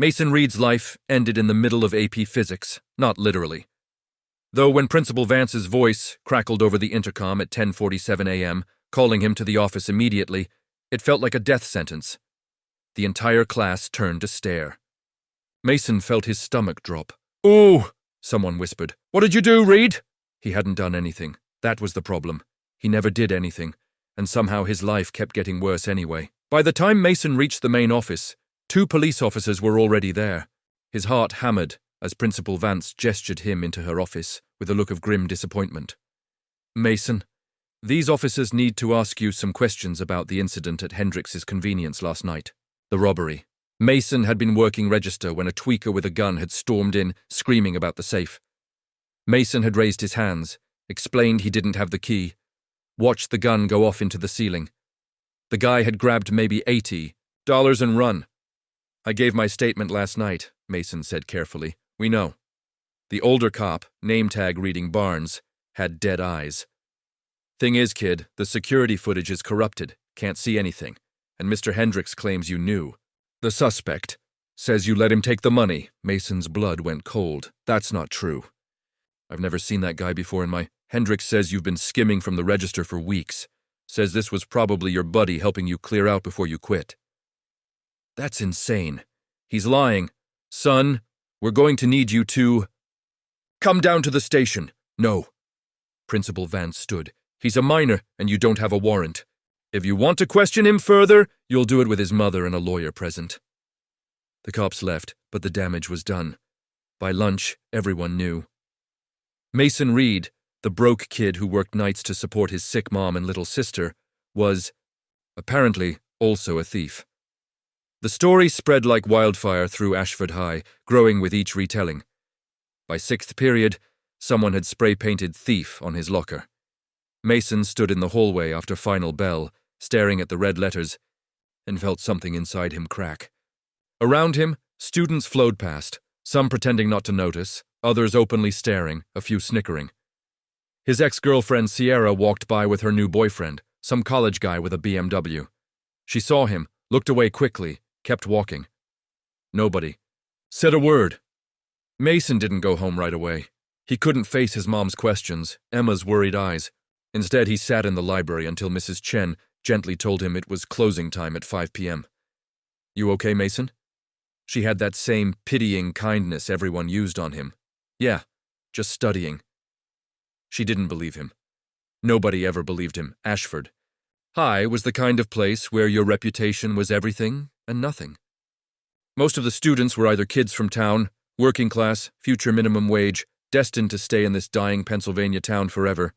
Mason Reed's life ended in the middle of AP Physics, not literally. Though when Principal Vance's voice crackled over the intercom at 10:47 a.m., calling him to the office immediately, it felt like a death sentence. The entire class turned to stare. Mason felt his stomach drop. "Ooh," someone whispered. "What did you do, Reed?" He hadn't done anything. That was the problem. He never did anything, and somehow his life kept getting worse anyway. By the time Mason reached the main office, 2 police officers were already there. His heart hammered as Principal Vance gestured him into her office with a look of grim disappointment. "Mason, these officers need to ask you some questions about the incident at Hendrix's convenience last night. The robbery." Mason had been working register when a tweaker with a gun had stormed in, screaming about the safe. Mason had raised his hands, explained he didn't have the key, watched the gun go off into the ceiling. The guy had grabbed maybe $80 and run. "I gave my statement last night," Mason said carefully. "We know." The older cop, name tag reading Barnes, had dead eyes. "Thing is, kid, the security footage is corrupted, can't see anything, and Mr. Hendrix claims you knew. The suspect says you let him take the money." Mason's blood went cold. "That's not true. I've never seen that guy before in my... Hendrix says you've been skimming from the register for weeks. Says this was probably your buddy helping you clear out before you quit." "That's insane. He's lying. Son, we're going to need you to... come down to the station." "No." Principal Vance stood. "He's a minor, and you don't have a warrant. If you want to question him further, you'll do it with his mother and a lawyer present." The cops left, but the damage was done. By lunch, everyone knew. Mason Reed, the broke kid who worked nights to support his sick mom and little sister, was, apparently, also a thief. The story spread like wildfire through Ashford High, growing with each retelling. By 6th period, someone had spray-painted "thief" on his locker. Mason stood in the hallway after final bell, staring at the red letters, and felt something inside him crack. Around him, students flowed past, some pretending not to notice, others openly staring, a few snickering. His ex-girlfriend Sierra walked by with her new boyfriend, some college guy with a BMW. She saw him, looked away quickly, kept walking. Nobody said a word. Mason didn't go home right away. He couldn't face his mom's questions, Emma's worried eyes. Instead, he sat in the library until Mrs. Chen gently told him it was closing time at 5 p.m. "You okay, Mason?" She had that same pitying kindness everyone used on him. "Yeah, just studying." She didn't believe him. Nobody ever believed him. Ashford High was the kind of place where your reputation was everything and nothing. Most of the students were either kids from town, working class, future minimum wage, destined to stay in this dying Pennsylvania town forever,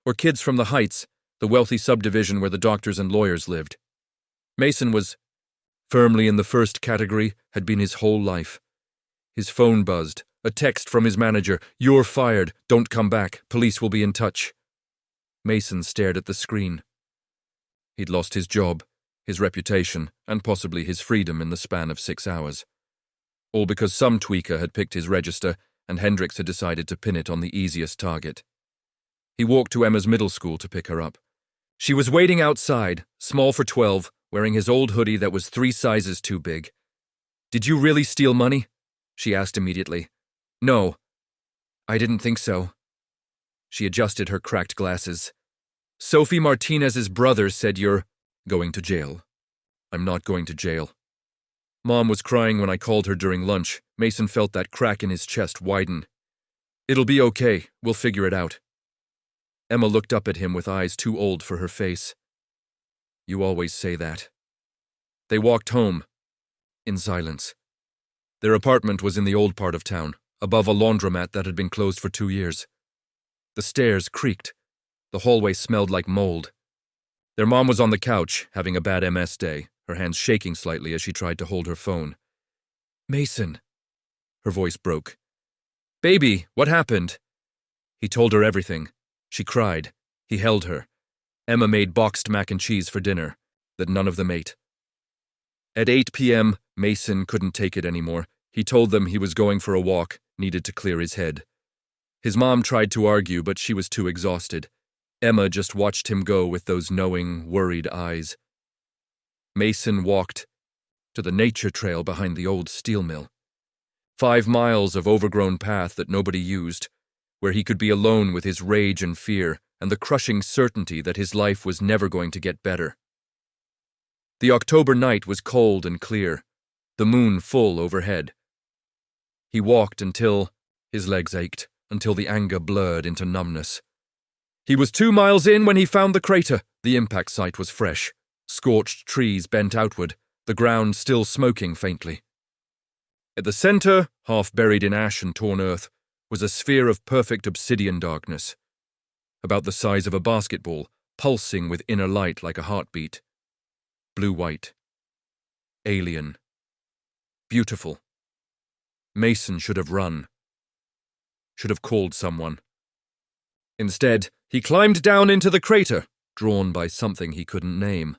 or kids from the Heights, the wealthy subdivision where the doctors and lawyers lived. Mason was firmly in the first category, had been his whole life. His phone buzzed, a text from his manager, "You're fired, don't come back, police will be in touch." Mason stared at the screen. He'd lost his job, his reputation, and possibly his freedom in the span of 6 hours. All because some tweaker had picked his register and Hendrix had decided to pin it on the easiest target. He walked to Emma's middle school to pick her up. She was waiting outside, small for 12, wearing his old hoodie that was 3 sizes too big. "Did you really steal money?" she asked immediately. "No. I didn't think so." She adjusted her cracked glasses. "Sophie Martinez's brother said you're going to jail." "I'm not going to jail." Mom was crying when I called her during lunch. Mason felt that crack in his chest widen. "It'll be okay. We'll figure it out." Emma looked up at him with eyes too old for her face. "You always say that." They walked home, in silence. Their apartment was in the old part of town, above a laundromat that had been closed for 2 years. The stairs creaked. The hallway smelled like mold. Their mom was on the couch, having a bad MS day, her hands shaking slightly as she tried to hold her phone. "Mason." Her voice broke. "Baby, what happened?" He told her everything. She cried. He held her. Emma made boxed mac and cheese for dinner, that none of them ate. At 8 p.m., Mason couldn't take it anymore. He told them he was going for a walk, needed to clear his head. His mom tried to argue, but she was too exhausted. Emma just watched him go with those knowing, worried eyes. Mason walked to the nature trail behind the old steel mill. 5 miles of overgrown path that nobody used, where he could be alone with his rage and fear and the crushing certainty that his life was never going to get better. The October night was cold and clear, the moon full overhead. He walked until his legs ached, until the anger blurred into numbness. He was 2 miles in when he found the crater. The impact site was fresh. Scorched trees bent outward, the ground still smoking faintly. At the center, half buried in ash and torn earth, was a sphere of perfect obsidian darkness, about the size of a basketball, pulsing with inner light like a heartbeat. Blue-white. Alien. Beautiful. Mason should have run. Should have called someone. Instead, he climbed down into the crater, drawn by something he couldn't name.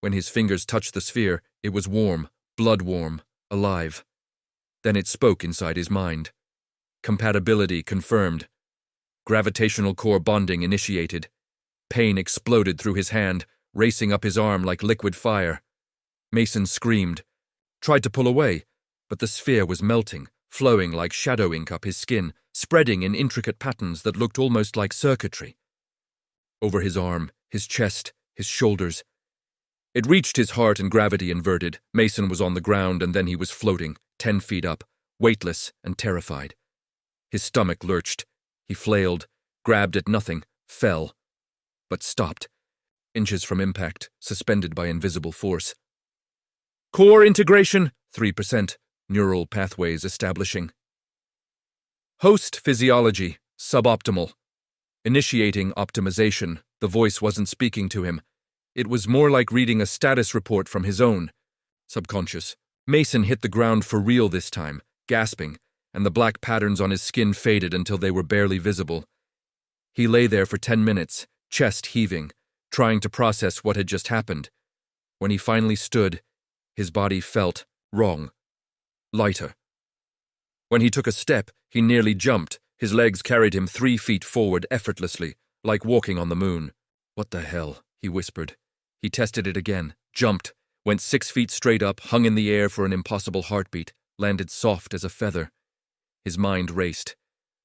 When his fingers touched the sphere, it was warm, blood-warm, alive. Then it spoke inside his mind. Compatibility confirmed. Gravitational core bonding initiated. Pain exploded through his hand, racing up his arm like liquid fire. Mason screamed, tried to pull away, but the sphere was melting, flowing like shadow ink up his skin, spreading in intricate patterns that looked almost like circuitry. Over his arm, his chest, his shoulders. It reached his heart and gravity inverted. Mason was on the ground and then he was floating, 10 feet up, weightless and terrified. His stomach lurched. He flailed, grabbed at nothing, fell, but stopped, inches from impact, suspended by invisible force. Core integration, 3%, neural pathways establishing. Host physiology, suboptimal. Initiating optimization, the voice wasn't speaking to him. It was more like reading a status report from his own. Subconscious. Mason hit the ground for real this time, gasping, and the black patterns on his skin faded until they were barely visible. He lay there for 10 minutes, chest heaving, trying to process what had just happened. When he finally stood, his body felt wrong, lighter. When he took a step, he nearly jumped. His legs carried him 3 feet forward effortlessly, like walking on the moon. "What the hell?" he whispered. He tested it again, jumped, went 6 feet straight up, hung in the air for an impossible heartbeat, landed soft as a feather. His mind raced.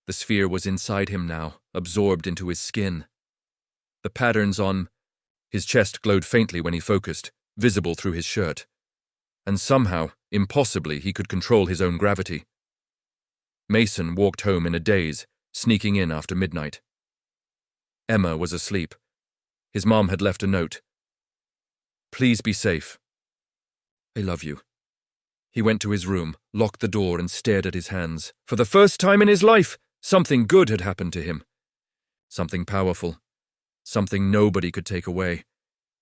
The sphere was inside him now, absorbed into his skin. The patterns on his chest glowed faintly when he focused, visible through his shirt. And somehow, impossibly, he could control his own gravity. Mason walked home in a daze, sneaking in after midnight. Emma was asleep. His mom had left a note. "Please be safe. I love you." He went to his room, locked the door, and stared at his hands. For the first time in his life, something good had happened to him. Something powerful. Something nobody could take away.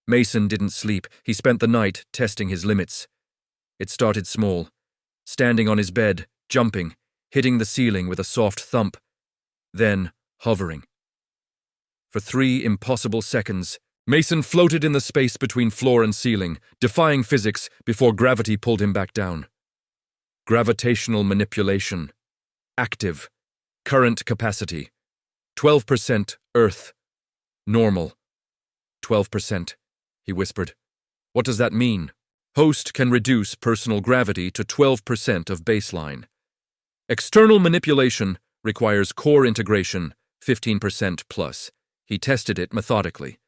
Mason didn't sleep. He spent the night testing his limits. It started small, standing on his bed, jumping, hitting the ceiling with a soft thump, then hovering. For 3 impossible seconds, Mason floated in the space between floor and ceiling, defying physics before gravity pulled him back down. Gravitational manipulation. Active. Current capacity. 12% Earth. Normal. 12%, he whispered. What does that mean? Host can reduce personal gravity to 12% of baseline. External manipulation requires core integration, 15% plus. He tested it methodically.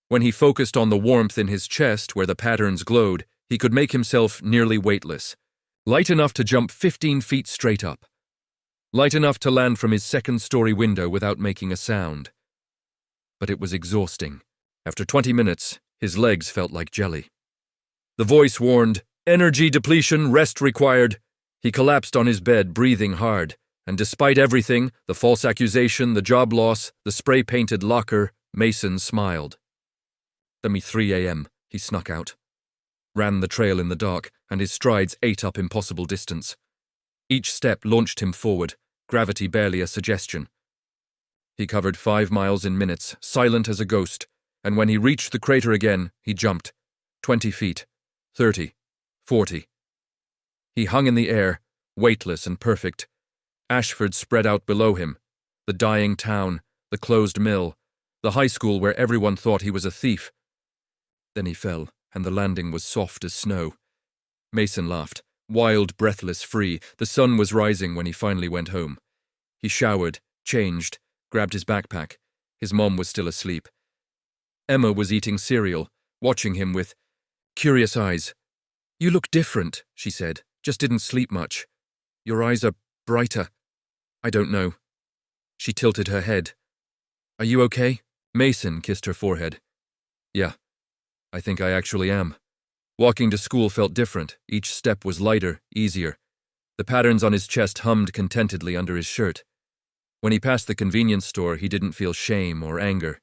When he focused on the warmth in his chest where the patterns glowed, he could make himself nearly weightless. Light enough to jump 15 feet straight up. Light enough to land from his second-story window without making a sound. But it was exhausting. After 20 minutes, his legs felt like jelly. The voice warned, "Energy depletion, rest required." He collapsed on his bed, breathing hard, and despite everything, the false accusation, the job loss, the spray-painted locker, Mason smiled. "Let me 3 a.m., he snuck out. Ran the trail in the dark, and his strides ate up impossible distance. Each step launched him forward, gravity barely a suggestion. He covered 5 miles in minutes, silent as a ghost, and when he reached the crater again, he jumped. 20 feet, 30, 40. He hung in the air, weightless and perfect. Ashford spread out below him, the dying town, the closed mill, the high school where everyone thought he was a thief. Then he fell, and the landing was soft as snow. Mason laughed. Wild, breathless, free, the sun was rising when he finally went home. He showered, changed, grabbed his backpack. His mom was still asleep. Emma was eating cereal, watching him with curious eyes. "You look different," she said. "Just didn't sleep much. Your eyes are brighter." "I don't know." She tilted her head. "Are you okay?" Mason kissed her forehead. "Yeah, I think I actually am." Walking to school felt different. Each step was lighter, easier. The patterns on his chest hummed contentedly under his shirt. When he passed the convenience store, he didn't feel shame or anger.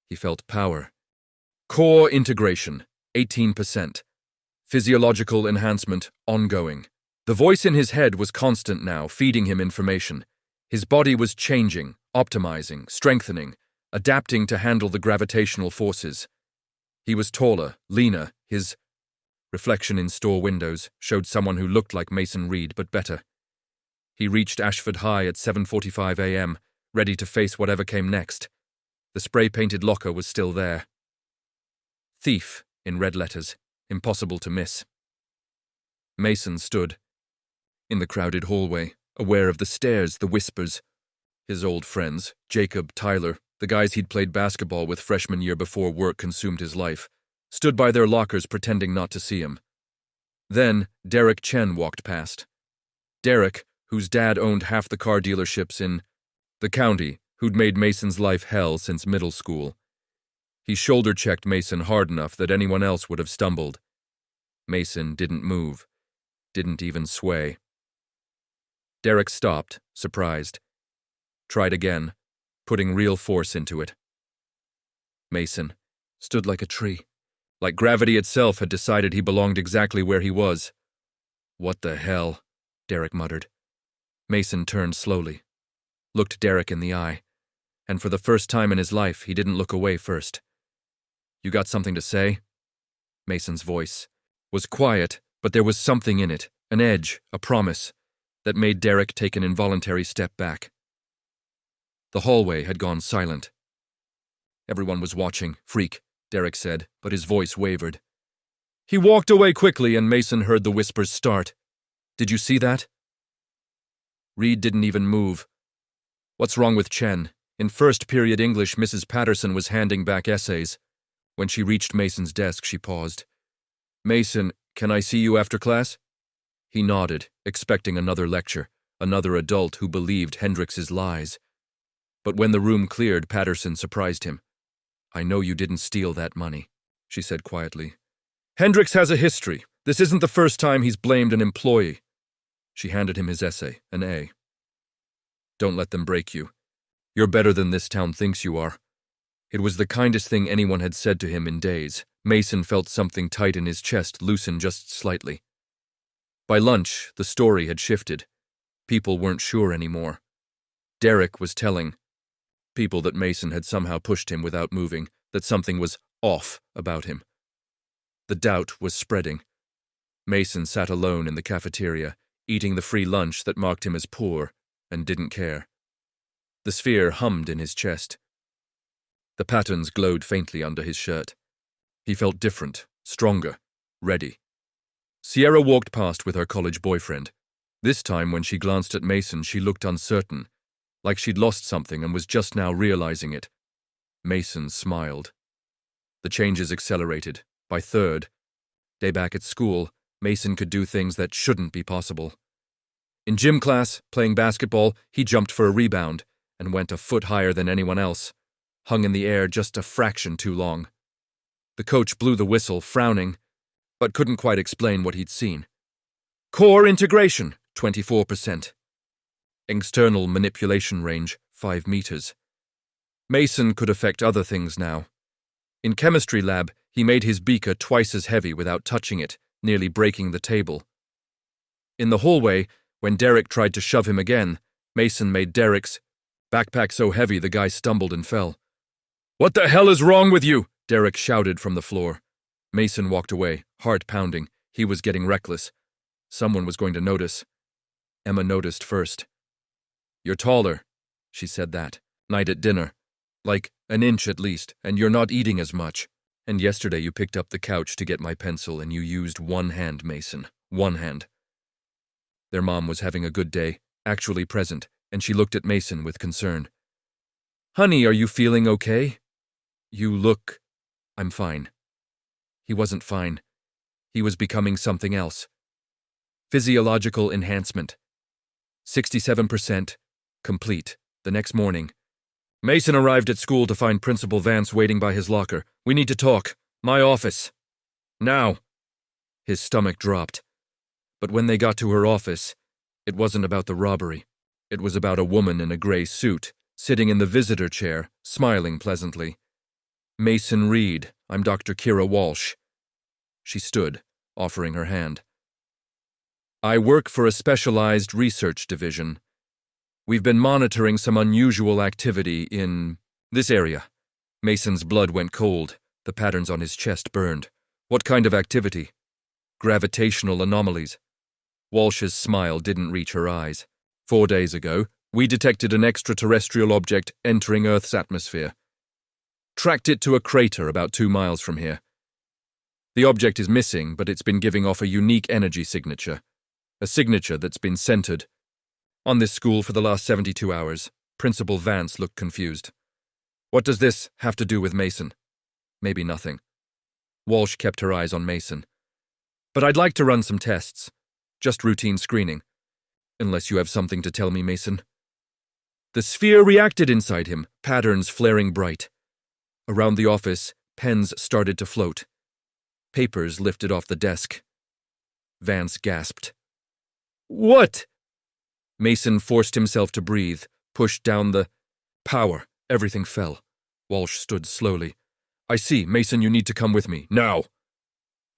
He felt power. Core integration, 18%. Physiological enhancement, ongoing. The voice in his head was constant now, feeding him information. His body was changing, optimizing, strengthening, adapting to handle the gravitational forces. He was taller, leaner. His reflection in store windows showed someone who looked like Mason Reed, but better. He reached Ashford High at 7:45 a.m., ready to face whatever came next. The spray-painted locker was still there. Thief, in red letters, impossible to miss. Mason stood in the crowded hallway, aware of the stares, the whispers. His old friends, Jacob, Tyler, the guys he'd played basketball with freshman year before work consumed his life, stood by their lockers pretending not to see him. Then Derek Chen walked past. Derek, whose dad owned half the car dealerships in the county, who'd made Mason's life hell since middle school. He shoulder-checked Mason hard enough that anyone else would have stumbled. Mason didn't move, didn't even sway. Derek stopped, surprised. Tried again, putting real force into it. Mason stood like a tree. Like gravity itself had decided he belonged exactly where he was. "What the hell?" Derek muttered. Mason turned slowly, looked Derek in the eye, and for the first time in his life, he didn't look away first. "You got something to say?" Mason's voice was quiet, but there was something in it, an edge, a promise, that made Derek take an involuntary step back. The hallway had gone silent. Everyone was watching. "Freak," Derek said, but his voice wavered. He walked away quickly and Mason heard the whispers start. "Did you see that?" Reed didn't even move. "What's wrong with Chen?" In first period English, Mrs. Patterson was handing back essays. When she reached Mason's desk, she paused. "Mason, can I see you after class?" He nodded, expecting another lecture, another adult who believed Hendrix's lies. But when the room cleared, Patterson surprised him. "I know you didn't steal that money," she said quietly. "Hendrix has a history. This isn't the first time he's blamed an employee." She handed him his essay, an A. "Don't let them break you. You're better than this town thinks you are." It was the kindest thing anyone had said to him in days. Mason felt something tight in his chest loosen just slightly. By lunch, the story had shifted. People weren't sure anymore. Derek was telling people that Mason had somehow pushed him without moving, that something was off about him. The doubt was spreading. Mason sat alone in the cafeteria, eating the free lunch that marked him as poor, and didn't care. The sphere hummed in his chest. The patterns glowed faintly under his shirt. He felt different, stronger, ready. Sierra walked past with her college boyfriend. This time when she glanced at Mason, she looked uncertain, like she'd lost something and was just now realizing it. Mason smiled. The changes accelerated. By third day back at school, Mason could do things that shouldn't be possible. In gym class, playing basketball, he jumped for a rebound and went a foot higher than anyone else, hung in the air just a fraction too long. The coach blew the whistle, frowning, but couldn't quite explain what he'd seen. Core integration, 24%. External manipulation range, 5 meters. Mason could affect other things now. In chemistry lab, he made his beaker twice as heavy without touching it, nearly breaking the table. In the hallway, when Derek tried to shove him again, Mason made Derek's backpack so heavy the guy stumbled and fell. "What the hell is wrong with you?" Derek shouted from the floor. Mason walked away, heart pounding. He was getting reckless. Someone was going to notice. Emma noticed first. "You're taller," she said that night at dinner. "Like an inch at least, and you're not eating as much. And yesterday you picked up the couch to get my pencil and you used one hand, Mason. One hand. Their mom was having a good day, actually present, and she looked at Mason with concern. "Honey, are you feeling okay?" "You look—" "I'm fine." He wasn't fine. He was becoming something else. Physiological enhancement. 67%. Complete. The next morning. Mason arrived at school to find Principal Vance waiting by his locker. "We need to talk. My office. Now." His stomach dropped. But when they got to her office, it wasn't about the robbery. It was about a woman in a gray suit, sitting in the visitor chair, smiling pleasantly. "Mason Reed, I'm Dr. Kira Walsh." She stood, offering her hand. "I work for a specialized research division. We've been monitoring some unusual activity in this area." Mason's blood went cold. The patterns on his chest burned. "What kind of activity?" "Gravitational anomalies." Walsh's smile didn't reach her eyes. 4 days ago, we detected an extraterrestrial object entering Earth's atmosphere. Tracked it to a crater about 2 miles from here. The object is missing, but it's been giving off a unique energy signature. A signature that's been centered on this school for the last 72 hours. Principal Vance looked confused. "What does this have to do with Mason?" "Maybe nothing." Walsh kept her eyes on Mason. "But I'd like to run some tests. Just routine screening. Unless you have something to tell me, Mason." The sphere reacted inside him, patterns flaring bright. Around the office, pens started to float. Papers lifted off the desk. Vance gasped. "What?" Mason forced himself to breathe, pushed down the power. Everything fell. Walsh stood slowly. "I see. Mason, you need to come with me. Now."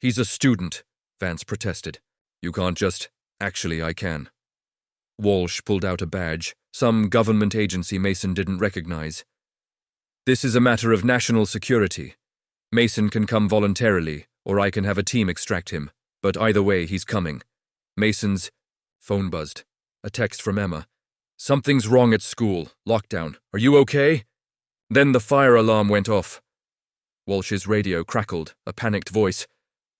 "He's a student," Vance protested. "You can't just—" "Actually, I can." Walsh pulled out a badge, some government agency Mason didn't recognize. "This is a matter of national security. Mason can come voluntarily, or I can have a team extract him. But either way, he's coming." Mason's phone buzzed. A text from Emma. "Something's wrong at school. Lockdown. Are you okay?" Then the fire alarm went off. Walsh's radio crackled, a panicked voice.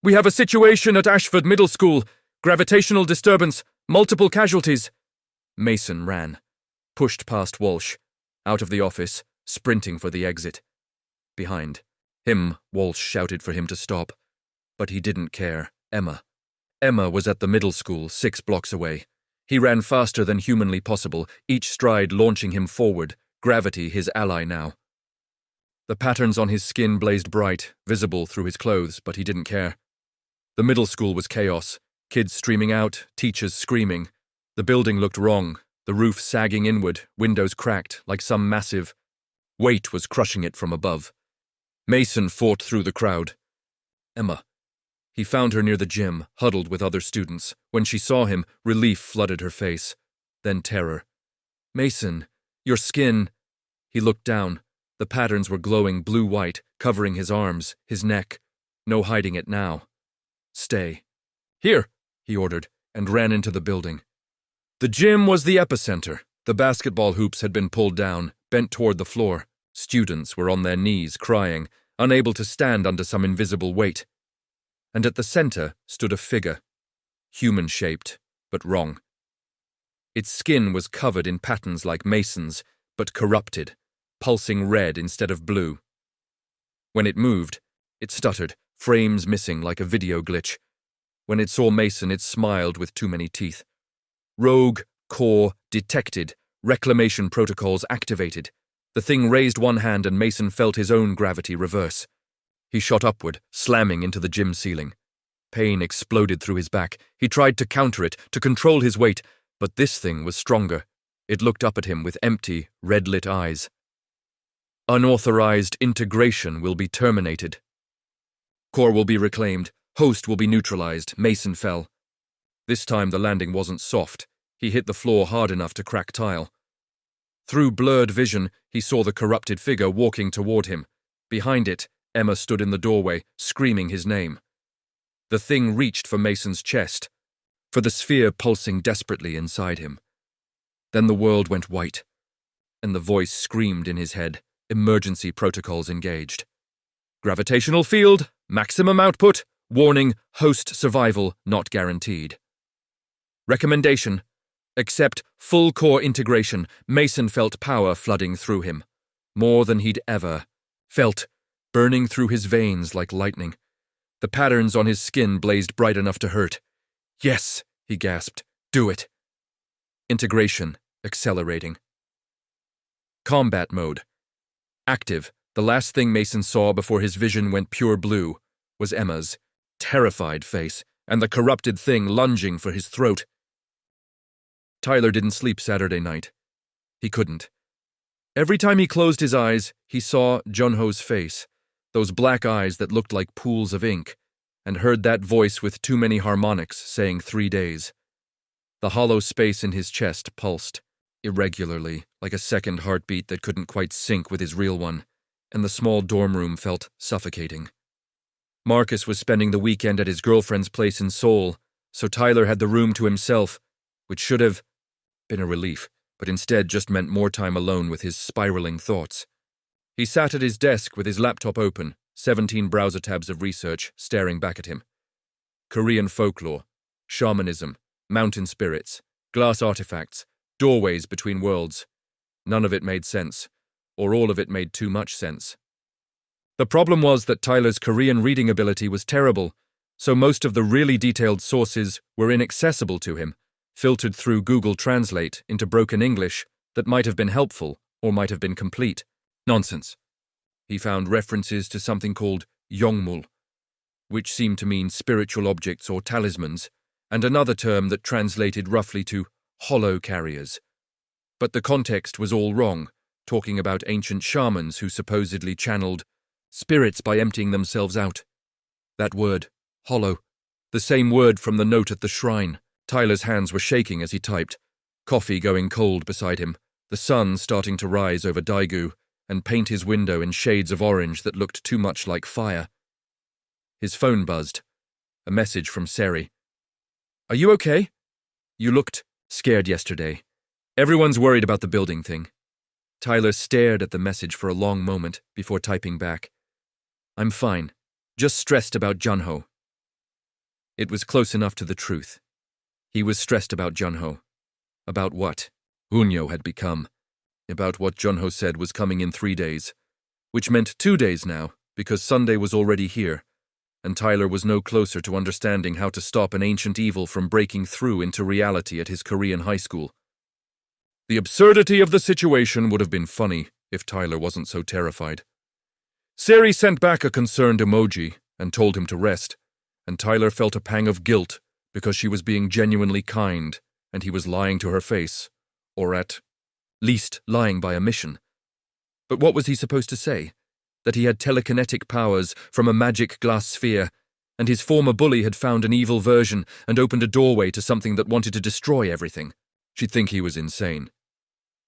"We have a situation at Ashford Middle School. Gravitational disturbance. Multiple casualties." Mason ran, pushed past Walsh, out of the office, sprinting for the exit. Behind him, Walsh shouted for him to stop. But he didn't care. Emma. Emma was at the middle school, 6 blocks away. He ran faster than humanly possible, each stride launching him forward, gravity his ally now. The patterns on his skin blazed bright, visible through his clothes, but he didn't care. The middle school was chaos. Kids streaming out, teachers screaming. The building looked wrong, the roof sagging inward, windows cracked, like some massive weight was crushing it from above. Mason fought through the crowd. Emma. He found her near the gym, huddled with other students. When she saw him, relief flooded her face. Then terror. "Mason, your skin—" He looked down. The patterns were glowing blue-white, covering his arms, his neck. No hiding it now. "Stay." "Here," he ordered, and ran into the building. The gym was the epicenter. The basketball hoops had been pulled down, bent toward the floor. Students were on their knees, crying, unable to stand under some invisible weight. And at the center stood a figure, human-shaped, but wrong. Its skin was covered in patterns like Mason's, but corrupted, pulsing red instead of blue. When it moved, it stuttered, frames missing like a video glitch. When it saw Mason, it smiled with too many teeth. Rogue, core, detected, reclamation protocols activated. The thing raised one hand and Mason felt his own gravity reverse. He shot upward, slamming into the gym ceiling. Pain exploded through his back. He tried to counter it, to control his weight, but this thing was stronger. It looked up at him with empty, red-lit eyes. "Unauthorized integration will be terminated. Core will be reclaimed. Host will be neutralized." Mason fell. This time the landing wasn't soft. He hit the floor hard enough to crack tile. Through blurred vision, he saw the corrupted figure walking toward him. Behind it, Emma stood in the doorway, screaming his name. The thing reached for Mason's chest, for the sphere pulsing desperately inside him. Then the world went white, and the voice screamed in his head, emergency protocols engaged. "Gravitational field, maximum output, Warning, host survival not guaranteed. Recommendation: accept full core integration. Mason felt power flooding through him. More than he'd ever felt, burning through his veins like lightning. The patterns on his skin blazed bright enough to hurt. Yes, he gasped. Do it. Integration accelerating. Combat mode. Active. The last thing Mason saw before his vision went pure blue was Emma's terrified face and the corrupted thing lunging for his throat. Tyler didn't sleep Saturday night. He couldn't. Every time he closed his eyes, he saw Junho's face, those black eyes that looked like pools of ink, and heard that voice with too many harmonics saying 3 days. The hollow space in his chest pulsed, irregularly, like a second heartbeat that couldn't quite sync with his real one, and the small dorm room felt suffocating. Marcus was spending the weekend at his girlfriend's place in Seoul, so Tyler had the room to himself, which should have been a relief, but instead just meant more time alone with his spiraling thoughts. He sat at his desk with his laptop open, 17 browser tabs of research staring back at him. Korean folklore, shamanism, mountain spirits, glass artifacts, doorways between worlds. None of it made sense, or all of it made too much sense. The problem was that Tyler's Korean reading ability was terrible, so most of the really detailed sources were inaccessible to him, filtered through Google Translate into broken English that might have been helpful or might have been complete. Nonsense. He found references to something called Yongmul, which seemed to mean spiritual objects or talismans, and another term that translated roughly to hollow carriers. But the context was all wrong, talking about ancient shamans who supposedly channeled spirits by emptying themselves out. That word, hollow, the same word from the note at the shrine. Tyler's hands were shaking as he typed, coffee going cold beside him, the sun starting to rise over Daegu and paint his window in shades of orange that looked too much like fire. His phone buzzed. A message from Seri. "Are you okay? You looked scared yesterday. Everyone's worried about the building thing." Tyler stared at the message for a long moment before typing back. "I'm fine. Just stressed about Junho." It was close enough to the truth. He was stressed about Junho. About what Unyo had become. About what Junho said was coming in 3 days. Which meant 2 days now, because Sunday was already here, and Tyler was no closer to understanding how to stop an ancient evil from breaking through into reality at his Korean high school. The absurdity of the situation would have been funny if Tyler wasn't so terrified. Seri sent back a concerned emoji and told him to rest, and Tyler felt a pang of guilt because she was being genuinely kind and he was lying to her face, or at least lying by omission. But what was he supposed to say? That he had telekinetic powers from a magic glass sphere, and his former bully had found an evil version and opened a doorway to something that wanted to destroy everything. She'd think he was insane.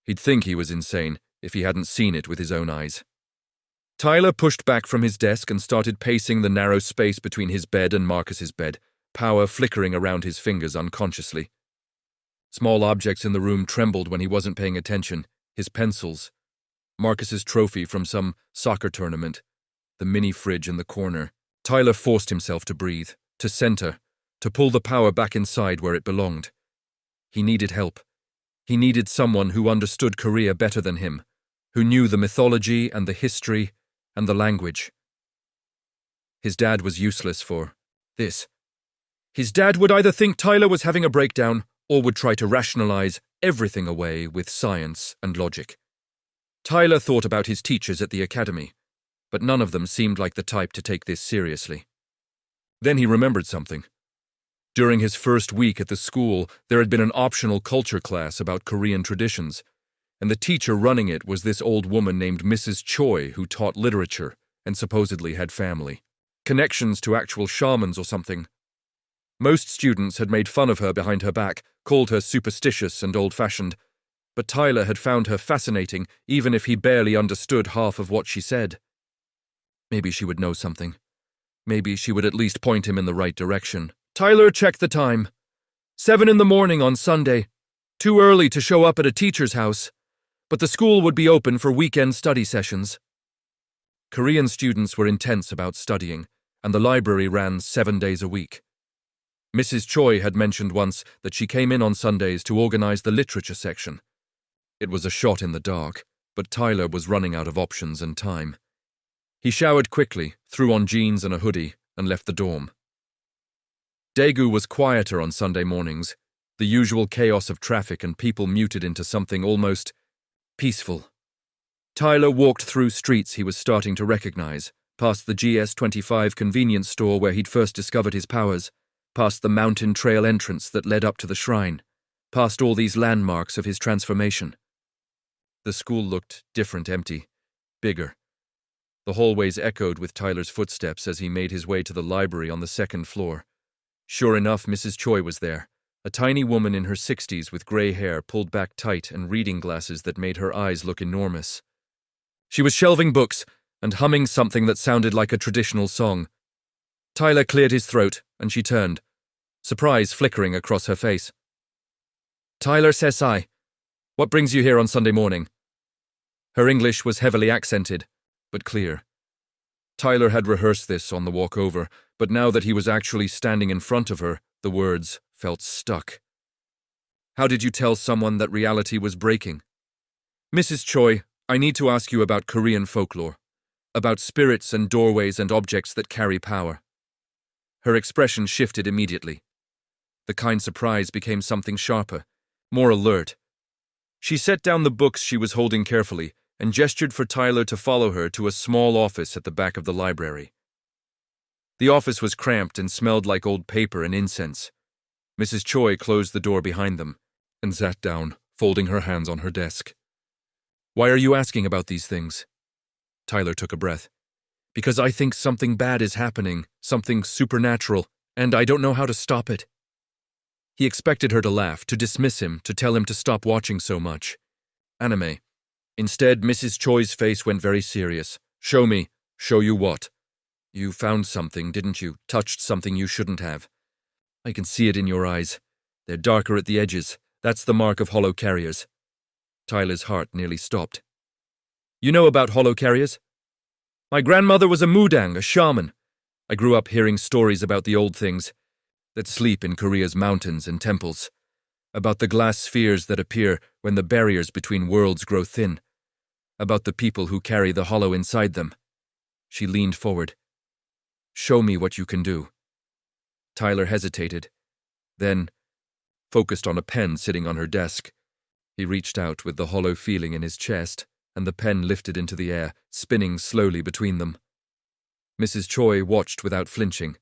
He'd think he was insane if he hadn't seen it with his own eyes. Tyler pushed back from his desk and started pacing the narrow space between his bed and Marcus's bed, power flickering around his fingers unconsciously. Small objects in the room trembled when he wasn't paying attention, his pencils, Marcus's trophy from some soccer tournament, the mini fridge in the corner. Tyler forced himself to breathe, to center, to pull the power back inside where it belonged. He needed help. He needed someone who understood Korea better than him, who knew the mythology and the history and the language. His dad was useless for this. His dad would either think Tyler was having a breakdown or would try to rationalize everything away with science and logic. Tyler thought about his teachers at the academy, but none of them seemed like the type to take this seriously. Then he remembered something. During his first week at the school, there had been an optional culture class about Korean traditions, and the teacher running it was this old woman named Mrs. Choi who taught literature and supposedly had family. Connections to actual shamans or something. Most students had made fun of her behind her back, called her superstitious and old-fashioned, but Tyler had found her fascinating even if he barely understood half of what she said. Maybe she would know something. Maybe she would at least point him in the right direction. Tyler checked the time. 7 a.m. on Sunday. Too early to show up at a teacher's house, but the school would be open for weekend study sessions. Korean students were intense about studying, and the library ran 7 days a week. Mrs. Choi had mentioned once that she came in on Sundays to organize the literature section. It was a shot in the dark, but Tyler was running out of options and time. He showered quickly, threw on jeans and a hoodie, and left the dorm. Daegu was quieter on Sunday mornings, the usual chaos of traffic and people muted into something almost peaceful. Tyler walked through streets he was starting to recognize, past the GS25 convenience store where he'd first discovered his powers, past the mountain trail entrance that led up to the shrine, past all these landmarks of his transformation. The school looked different, empty, bigger. The hallways echoed with Tyler's footsteps as he made his way to the library on the second floor. Sure enough, Mrs. Choi was there, a tiny woman in her 60s with gray hair pulled back tight and reading glasses that made her eyes look enormous. She was shelving books and humming something that sounded like a traditional song. Tyler cleared his throat, and she turned, surprise flickering across her face. "Tyler Sesai, what brings you here on Sunday morning?" Her English was heavily accented, but clear. Tyler had rehearsed this on the walk over, but now that he was actually standing in front of her, the words felt stuck. "How did you tell someone that reality was breaking?" "Mrs. Choi, I need to ask you about Korean folklore, about spirits and doorways and objects that carry power." Her expression shifted immediately. The kind surprise became something sharper, more alert. She set down the books she was holding carefully and gestured for Tyler to follow her to a small office at the back of the library. The office was cramped and smelled like old paper and incense. Mrs. Choi closed the door behind them and sat down, folding her hands on her desk. "Why are you asking about these things?" Tyler took a breath. "Because I think something bad is happening, something supernatural, and I don't know how to stop it." He expected her to laugh, to dismiss him, to tell him to stop watching so much. Anime. Instead, Mrs. Choi's face went very serious. "Show me. Show you what?" "You found something, didn't you? Touched something you shouldn't have. I can see it in your eyes. They're darker at the edges. That's the mark of hollow carriers." Tyler's heart nearly stopped. "You know about hollow carriers?" "My grandmother was a mudang, a shaman. I grew up hearing stories about the old things that sleep in Korea's mountains and temples, about the glass spheres that appear when the barriers between worlds grow thin, about the people who carry the hollow inside them." She leaned forward. "Show me what you can do." Tyler hesitated, then focused on a pen sitting on her desk. He reached out with the hollow feeling in his chest, and the pen lifted into the air, spinning slowly between them. Mrs. Choi watched without flinching,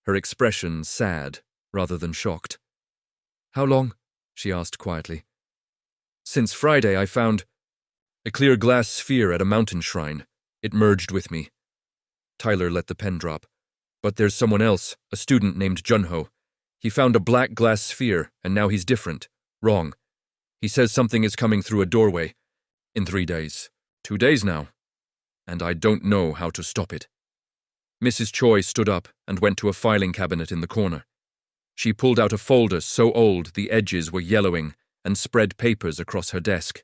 her expression sad rather than shocked. "How long?" she asked quietly. "Since Friday I found a clear glass sphere at a mountain shrine. It merged with me." Tyler let the pen drop. "But there's someone else, a student named Junho. He found a black glass sphere, and now he's different. Wrong. He says something is coming through a doorway. In 3 days. 2 days now. And I don't know how to stop it." Mrs. Choi stood up and went to a filing cabinet in the corner. She pulled out a folder so old the edges were yellowing and spread papers across her desk.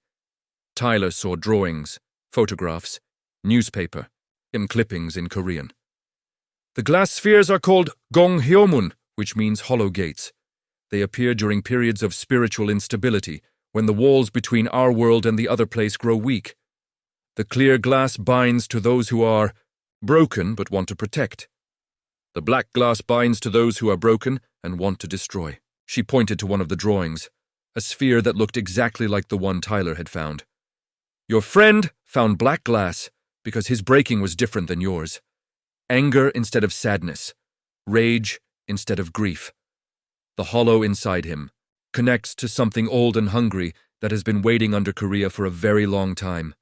Tyler saw drawings, photographs, newspaper, and clippings in Korean. "The glass spheres are called Gong-hyomun, which means hollow gates. They appear during periods of spiritual instability, when the walls between our world and the other place grow weak. The clear glass binds to those who are broken but want to protect. The black glass binds to those who are broken and want to destroy." She pointed to one of the drawings, a sphere that looked exactly like the one Tyler had found. "Your friend found black glass because his breaking was different than yours. Anger instead of sadness, rage instead of grief. The hollow inside him connects to something old and hungry that has been waiting under Korea for a very long time."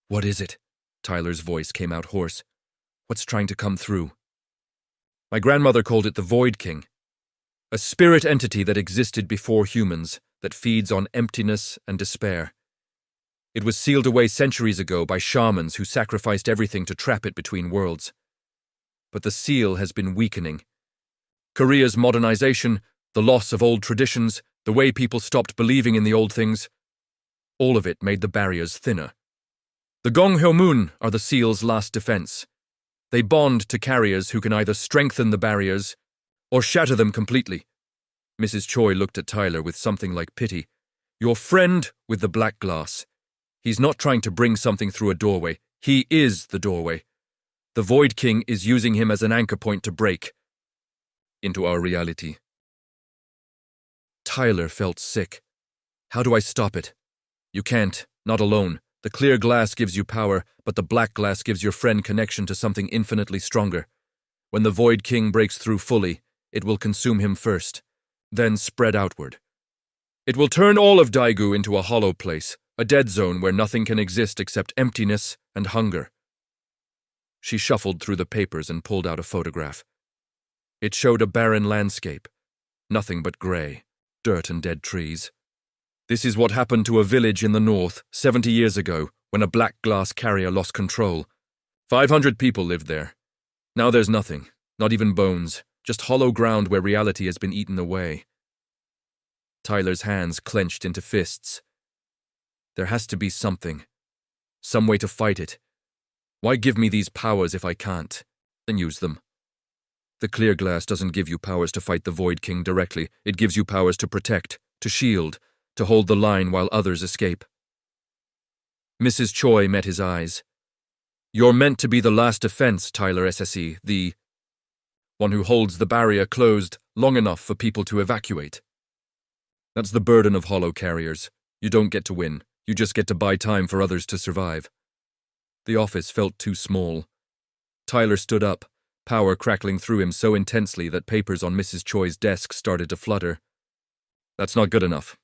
"What is it?" Tyler's voice came out hoarse. "What's trying to come through?" "My grandmother called it the Void King. A spirit entity that existed before humans, that feeds on emptiness and despair. It was sealed away centuries ago by shamans who sacrificed everything to trap it between worlds. But the seal has been weakening. Korea's modernization, the loss of old traditions, the way people stopped believing in the old things, all of it made the barriers thinner. The Gong-hyomun are the seal's last defense. They bond to carriers who can either strengthen the barriers or shatter them completely. Mrs. Choi looked at Tyler with something like pity. Your friend with the black glass. He's not trying to bring something through a doorway. He is the doorway. The Void King is using him as an anchor point to break into our reality. Tyler felt sick. How do I stop it? You can't, not alone. The clear glass gives you power, but the black glass gives your friend connection to something infinitely stronger. When the Void King breaks through fully, it will consume him first, then spread outward. It will turn all of Daegu into a hollow place, a dead zone where nothing can exist except emptiness and hunger. She shuffled through the papers and pulled out a photograph. It showed a barren landscape, nothing but gray, dirt and dead trees. This is what happened to a village in the north 70 years ago when a black glass carrier lost control. 500 people lived there. Now there's nothing, not even bones, just hollow ground where reality has been eaten away. Tyler's hands clenched into fists. There has to be something. Some way to fight it. Why give me these powers if I can't? Then use them. The clear glass doesn't give you powers to fight the Void King directly. It gives you powers to protect, to shield, to hold the line while others escape. Mrs. Choi met his eyes. You're meant to be the last defense, Tyler SSE, the one who holds the barrier closed long enough for people to evacuate. That's the burden of hollow carriers. You don't get to win. You just get to buy time for others to survive. The office felt too small. Tyler stood up, power crackling through him so intensely that papers on Mrs. Choi's desk started to flutter. That's not good enough.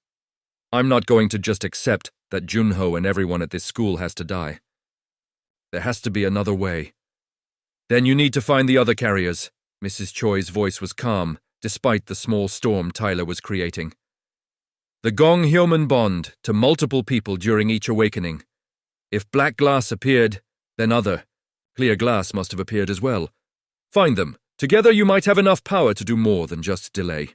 I'm not going to just accept that Junho and everyone at this school has to die. There has to be another way. Then you need to find the other carriers. Mrs. Choi's voice was calm, despite the small storm Tyler was creating. The Gong Hyoman bond to multiple people during each awakening. If black glass appeared, then other clear glass must have appeared as well. Find them. Together you might have enough power to do more than just delay.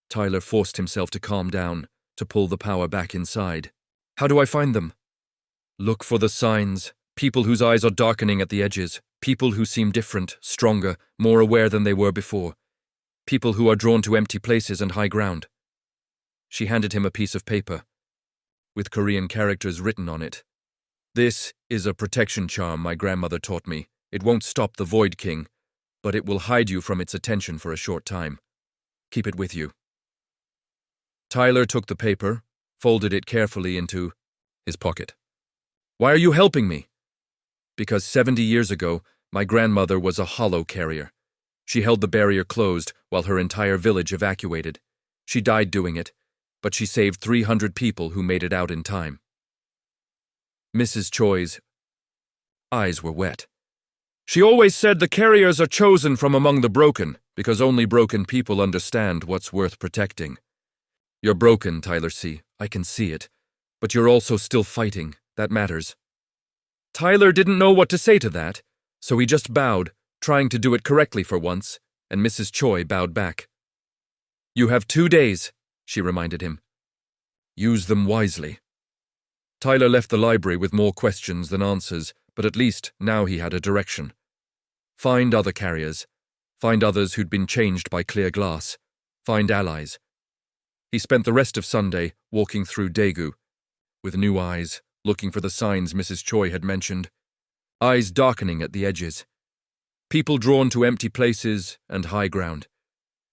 Tyler forced himself to calm down, to pull the power back inside. How do I find them? Look for the signs. People whose eyes are darkening at the edges. People who seem different, stronger, more aware than they were before. People who are drawn to empty places and high ground. She handed him a piece of paper, with Korean characters written on it. This is a protection charm my grandmother taught me. It won't stop the Void King, but it will hide you from its attention for a short time. Keep it with you. Tyler took the paper, folded it carefully into his pocket. Why are you helping me? Because 70 years ago, my grandmother was a hollow carrier. She held the barrier closed while her entire village evacuated. She died doing it, but she saved 300 people who made it out in time. Mrs. Choi's eyes were wet. She always said the carriers are chosen from among the broken, because only broken people understand what's worth protecting. You're broken, Tyler C. I can see it. But you're also still fighting. That matters. Tyler didn't know what to say to that, so he just bowed, trying to do it correctly for once, and Mrs. Choi bowed back. You have 2 days, she reminded him. Use them wisely. Tyler left the library with more questions than answers, but at least now he had a direction. Find other carriers. Find others who'd been changed by clear glass. Find allies. He spent the rest of Sunday walking through Daegu, with new eyes, looking for the signs Mrs. Choi had mentioned. Eyes darkening at the edges. People drawn to empty places and high ground.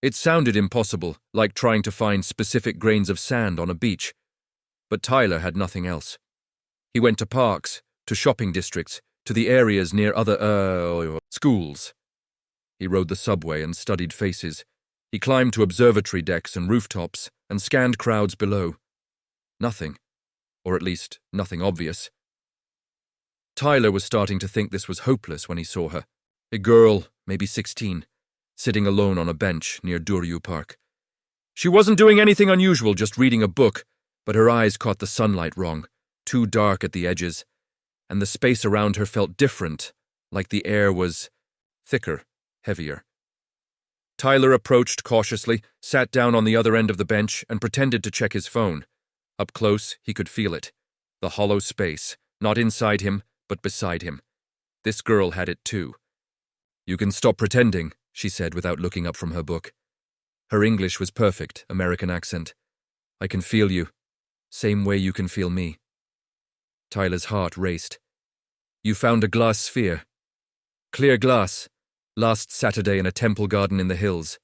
It sounded impossible, like trying to find specific grains of sand on a beach. But Tyler had nothing else. He went to parks, to shopping districts, to the areas near other, schools. He rode the subway and studied faces. He climbed to observatory decks and rooftops and scanned crowds below. Nothing. Or at least, nothing obvious. Tyler was starting to think this was hopeless when he saw her. A girl, maybe 16, sitting alone on a bench near Duryu Park. She wasn't doing anything unusual, just reading a book, but her eyes caught the sunlight wrong, too dark at the edges, and the space around her felt different, like the air was thicker, heavier. Tyler approached cautiously, sat down on the other end of the bench, and pretended to check his phone. Up close, he could feel it. The hollow space, not inside him, but beside him. This girl had it too. "You can stop pretending," she said without looking up from her book. Her English was perfect, American accent. "I can feel you. Same way you can feel me." Tyler's heart raced. "You found a glass sphere. Clear glass. Last Saturday in a temple garden in the hills."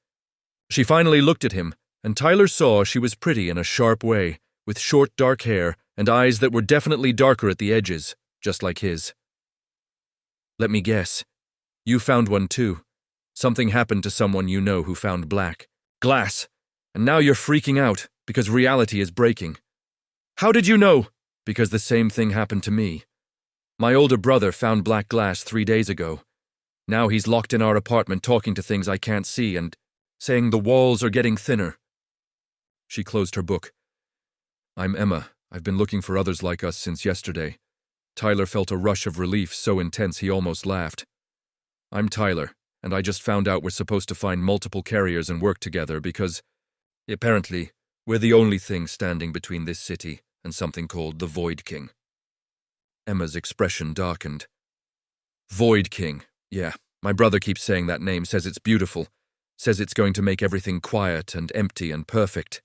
She finally looked at him, and Tyler saw she was pretty in a sharp way, with short dark hair and eyes that were definitely darker at the edges, just like his. "Let me guess. You found one too. Something happened to someone you know who found black glass, and now you're freaking out because reality is breaking." "How did you know?" "Because the same thing happened to me. My older brother found black glass 3 days ago. Now he's locked in our apartment talking to things I can't see and saying the walls are getting thinner." She closed her book. "I'm Emma. I've been looking for others like us since yesterday." Tyler felt a rush of relief so intense he almost laughed. "I'm Tyler, and I just found out we're supposed to find multiple carriers and work together because, apparently, we're the only thing standing between this city and something called the Void King." Emma's expression darkened. "Void King. Yeah, my brother keeps saying that name, says it's beautiful, says it's going to make everything quiet and empty and perfect."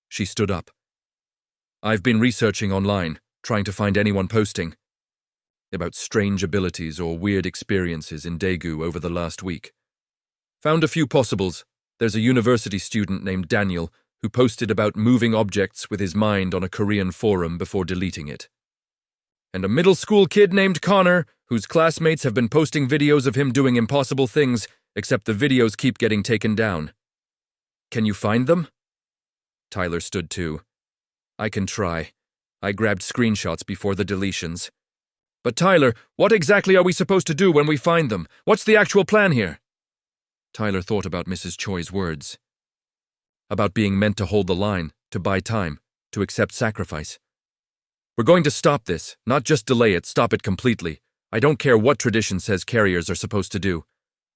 She stood up. "I've been researching online, trying to find anyone posting about strange abilities or weird experiences in Daegu over the last week. Found a few possibles. There's a university student named Daniel who posted about moving objects with his mind on a Korean forum before deleting it. And a middle school kid named Connor, whose classmates have been posting videos of him doing impossible things, except the videos keep getting taken down. Can you find them?" Tyler stood too. "I can try. I grabbed screenshots before the deletions." "But Tyler, what exactly are we supposed to do when we find them? What's the actual plan here?" Tyler thought about Mrs. Choi's words. About being meant to hold the line, to buy time, to accept sacrifice. "We're going to stop this, not just delay it, stop it completely. I don't care what tradition says carriers are supposed to do.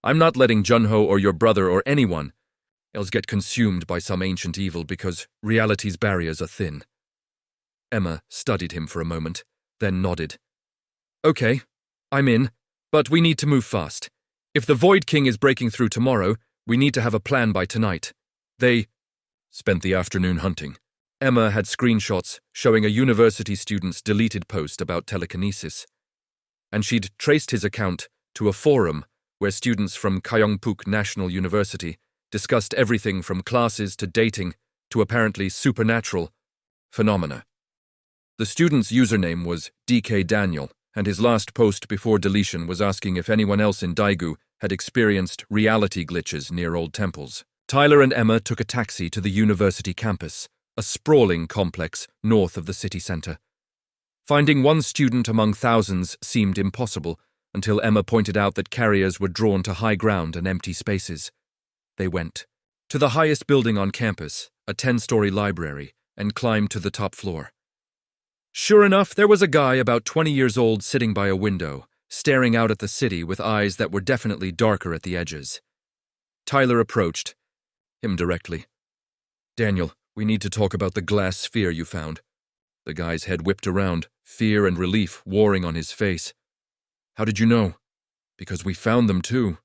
I'm not letting Junho or your brother or anyone else get consumed by some ancient evil because reality's barriers are thin." Emma studied him for a moment, then nodded. "Okay, I'm in, but we need to move fast. If the Void King is breaking through tomorrow, we need to have a plan by tonight." They spent the afternoon hunting. Emma had screenshots showing a university student's deleted post about telekinesis, and she'd traced his account to a forum where students from Gyeongbuk National University discussed everything from classes to dating to apparently supernatural phenomena. The student's username was DK Daniel, and his last post before deletion was asking if anyone else in Daegu had experienced reality glitches near old temples. Tyler and Emma took a taxi to the university campus, a sprawling complex north of the city center. Finding one student among thousands seemed impossible until Emma pointed out that carriers were drawn to high ground and empty spaces. They went to the highest building on campus, a 10-story library, and climbed to the top floor. Sure enough, there was a guy about 20 years old sitting by a window, staring out at the city with eyes that were definitely darker at the edges. Tyler approached him directly. "Daniel, we need to talk about the glass sphere you found." The guy's head whipped around, fear and relief warring on his face. "How did you know?" "Because we found them too."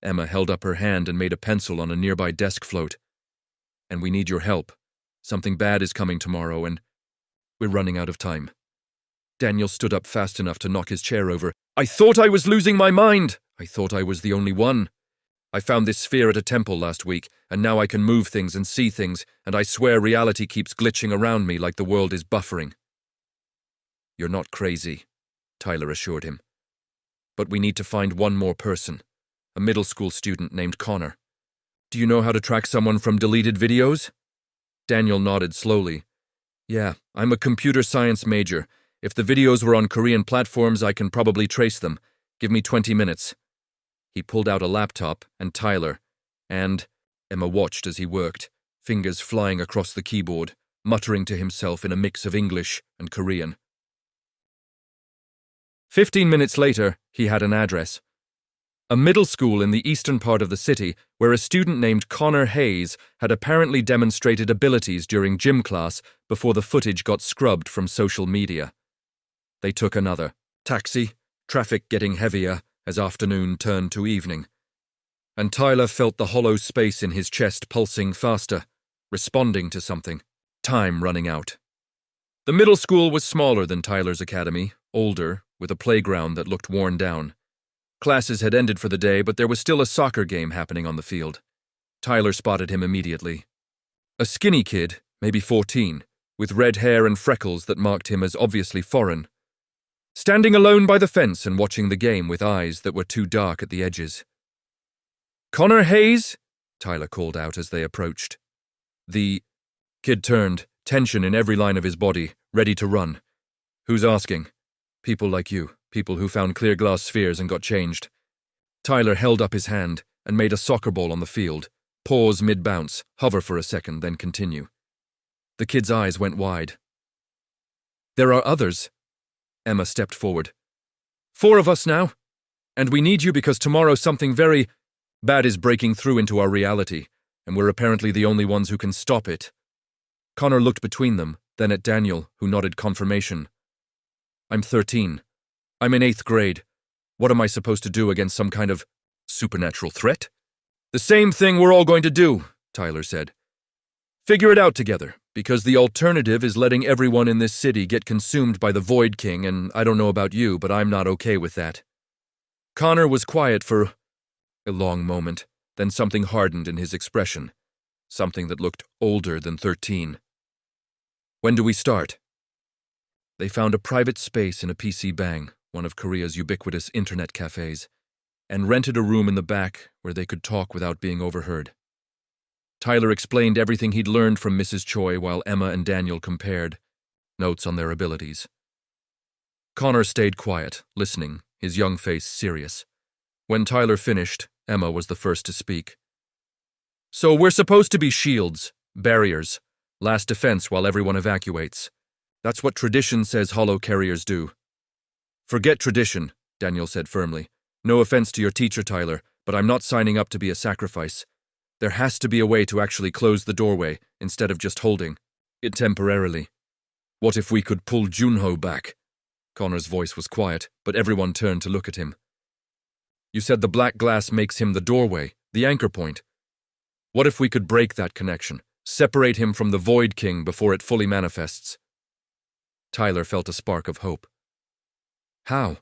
Emma held up her hand and made a pencil on a nearby desk float. "And we need your help. Something bad is coming tomorrow and we're running out of time." Daniel stood up fast enough to knock his chair over. "I thought I was losing my mind. I thought I was the only one. I found this sphere at a temple last week, and now I can move things and see things, and I swear reality keeps glitching around me like the world is buffering." "You're not crazy," Tyler assured him. "But we need to find one more person, a middle school student named Connor. Do you know how to track someone from deleted videos?" Daniel nodded slowly. "Yeah, I'm a computer science major. If the videos were on Korean platforms, I can probably trace them. Give me 20 minutes. He pulled out a laptop, and Tyler, and Emma watched as he worked, fingers flying across the keyboard, muttering to himself in a mix of English and Korean. 15 minutes later, he had an address. A middle school in the eastern part of the city where a student named Connor Hayes had apparently demonstrated abilities during gym class before the footage got scrubbed from social media. They took another taxi, traffic getting heavier as afternoon turned to evening. And Tyler felt the hollow space in his chest pulsing faster, responding to something, time running out. The middle school was smaller than Tyler's academy, older, with a playground that looked worn down. Classes had ended for the day, but there was still a soccer game happening on the field. Tyler spotted him immediately. A skinny kid, maybe 14, with red hair and freckles that marked him as obviously foreign. Standing alone by the fence and watching the game with eyes that were too dark at the edges. "Connor Hayes?" Tyler called out as they approached. The kid turned, tension in every line of his body, ready to run. "Who's asking?" "People like you, people who found clear glass spheres and got changed." Tyler held up his hand and made a soccer ball on the field, pause mid-bounce, hover for a second, then continue. The kid's eyes went wide. "There are others." Emma stepped forward. "4 of us now, and we need you because tomorrow something very bad is breaking through into our reality, and we're apparently the only ones who can stop it." Connor looked between them, then at Daniel, who nodded confirmation. "I'm 13. I'm in 8th grade. What am I supposed to do against some kind of supernatural threat?" "The same thing we're all going to do," Tyler said. "Figure it out together, because the alternative is letting everyone in this city get consumed by the Void King, and I don't know about you, but I'm not okay with that." Connor was quiet for a long moment, then something hardened in his expression, something that looked older than 13. "When do we start?" They found a private space in a PC Bang, one of Korea's ubiquitous internet cafes, and rented a room in the back where they could talk without being overheard. Tyler explained everything he'd learned from Mrs. Choi while Emma and Daniel compared notes on their abilities. Connor stayed quiet, listening, his young face serious. When Tyler finished, Emma was the first to speak. "So we're supposed to be shields, barriers, last defense while everyone evacuates. That's what tradition says hollow carriers do." "Forget tradition," Daniel said firmly. "No offense to your teacher, Tyler, but I'm not signing up to be a sacrifice. There has to be a way to actually close the doorway instead of just holding it temporarily. What if we could pull Junho back?" Connor's voice was quiet, but everyone turned to look at him. "You said the black glass makes him the doorway, the anchor point. What if we could break that connection, separate him from the Void King before it fully manifests?" Tyler felt a spark of hope. "How?"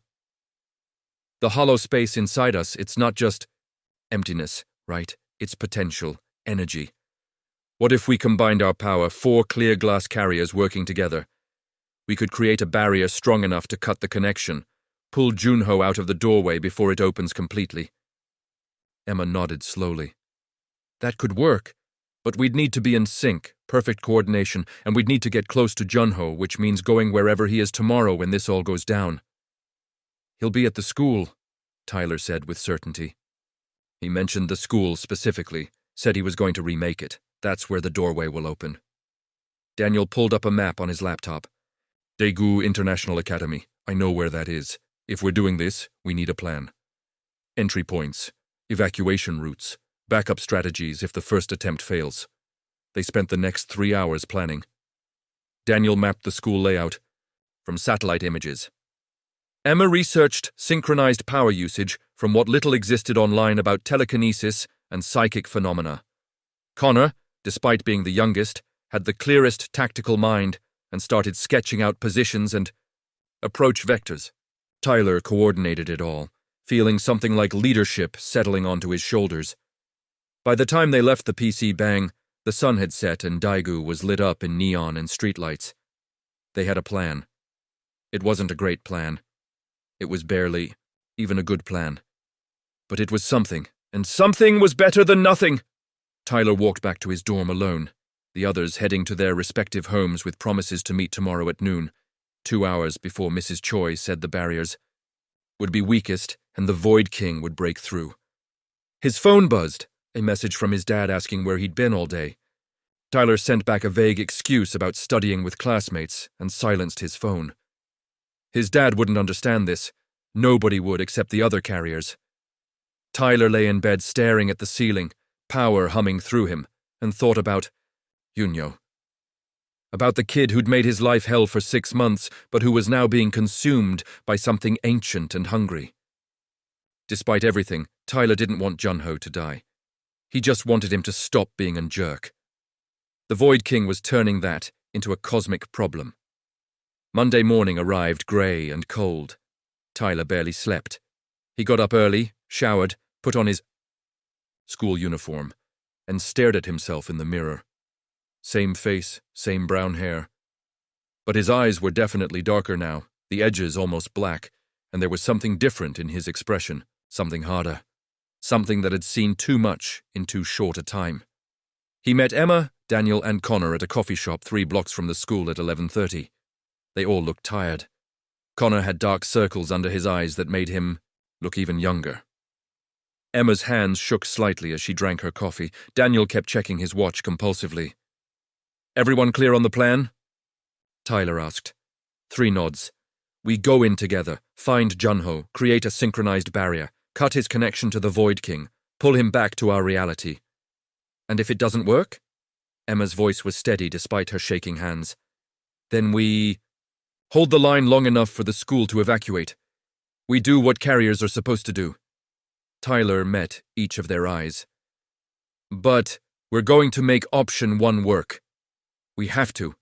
"The hollow space inside us, it's not just emptiness, right? It's potential, energy. What if we combined our power, 4 clear glass carriers working together? We could create a barrier strong enough to cut the connection, pull Junho out of the doorway before it opens completely." Emma nodded slowly. "That could work, but we'd need to be in sync, perfect coordination, and we'd need to get close to Junho, which means going wherever he is tomorrow when this all goes down." "He'll be at the school," Tyler said with certainty. He mentioned the school specifically, said he was going to remake it. That's where the doorway will open. Daniel pulled up a map on his laptop. "Daegu International Academy. I know where that is. If we're doing this, we need a plan. Entry points, evacuation routes, backup strategies if the first attempt fails." They spent the next 3 hours planning. Daniel mapped the school layout from satellite images. Emma researched synchronized power usage from what little existed online about telekinesis and psychic phenomena. Connor, despite being the youngest, had the clearest tactical mind and started sketching out positions and approach vectors. Tyler coordinated it all, feeling something like leadership settling onto his shoulders. By the time they left the PC Bang, the sun had set and Daegu was lit up in neon and streetlights. They had a plan. It wasn't a great plan. It was barely even a good plan. But it was something, and something was better than nothing. Tyler walked back to his dorm alone, the others heading to their respective homes with promises to meet tomorrow at noon, 2 hours before Mrs. Choi said the barriers would be weakest and the Void King would break through. His phone buzzed, a message from his dad asking where he'd been all day. Tyler sent back a vague excuse about studying with classmates and silenced his phone. His dad wouldn't understand this. Nobody would except the other carriers. Tyler lay in bed staring at the ceiling, power humming through him, and thought about Junho. About the kid who'd made his life hell for 6 months, but who was now being consumed by something ancient and hungry. Despite everything, Tyler didn't want Junho to die. He just wanted him to stop being a jerk. The Void King was turning that into a cosmic problem. Monday morning arrived grey and cold. Tyler barely slept. He got up early, showered, put on his school uniform, and stared at himself in the mirror. Same face, same brown hair. But his eyes were definitely darker now, the edges almost black, and there was something different in his expression, something harder, something that had seen too much in too short a time. He met Emma, Daniel, and Connor at a coffee shop 3 blocks from the school at 11:30. They all looked tired. Connor had dark circles under his eyes that made him look even younger. Emma's hands shook slightly as she drank her coffee. Daniel kept checking his watch compulsively. "Everyone clear on the plan?" Tyler asked. 3 nods. "We go in together, find Junho, create a synchronized barrier, cut his connection to the Void King, pull him back to our reality. And if it doesn't work?" Emma's voice was steady despite her shaking hands. "Then we hold the line long enough for the school to evacuate. We do what carriers are supposed to do." Tyler met each of their eyes. "But we're going to make option 1 work. We have to."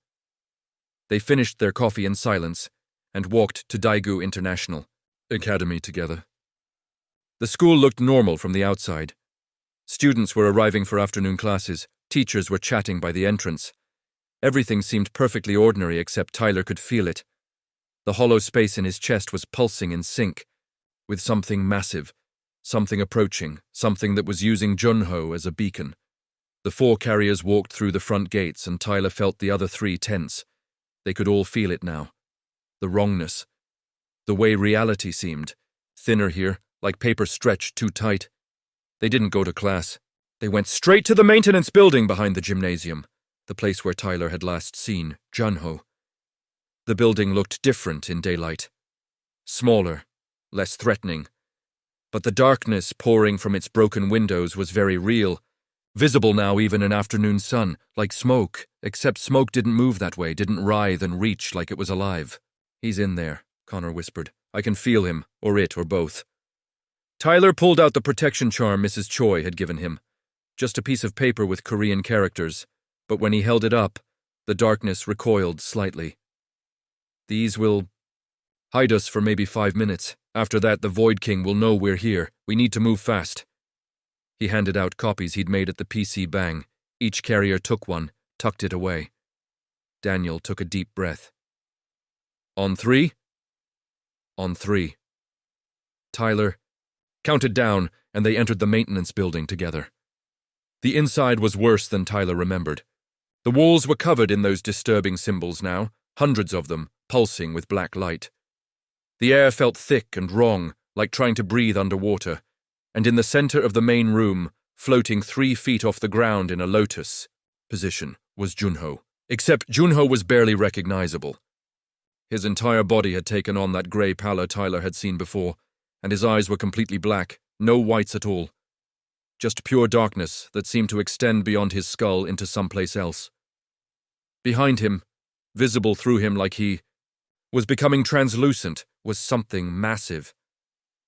They finished their coffee in silence and walked to Daegu International Academy together. The school looked normal from the outside. Students were arriving for afternoon classes, teachers were chatting by the entrance. Everything seemed perfectly ordinary except Tyler could feel it. The hollow space in his chest was pulsing in sync with something massive, something approaching, something that was using Junho as a beacon. The 4 carriers walked through the front gates and Tyler felt the other 3 tense. They could all feel it now. The wrongness. The way reality seemed. Thinner here, like paper stretched too tight. They didn't go to class. They went straight to the maintenance building behind the gymnasium, the place where Tyler had last seen Junho. The building looked different in daylight. Smaller, less threatening. But the darkness pouring from its broken windows was very real, visible now even in afternoon sun, like smoke, except smoke didn't move that way, didn't writhe and reach like it was alive. "He's in there," Connor whispered. "I can feel him, or it, or both." Tyler pulled out the protection charm Mrs. Choi had given him. Just a piece of paper with Korean characters, but when he held it up, the darkness recoiled slightly. "These will hide us for maybe 5 minutes. After that, the Void King will know we're here. We need to move fast." He handed out copies he'd made at the PC Bang. Each carrier took one, tucked it away. Daniel took a deep breath. "On 3? On 3. Tyler counted down, and they entered the maintenance building together. The inside was worse than Tyler remembered. The walls were covered in those disturbing symbols now, hundreds of them, pulsing with black light. The air felt thick and wrong, like trying to breathe underwater, and in the center of the main room, floating 3 feet off the ground in a lotus position, was Junho. Except Junho was barely recognizable. His entire body had taken on that grey pallor Tyler had seen before, and his eyes were completely black, no whites at all. Just pure darkness that seemed to extend beyond his skull into someplace else. Behind him, visible through him like he was becoming translucent, was something massive.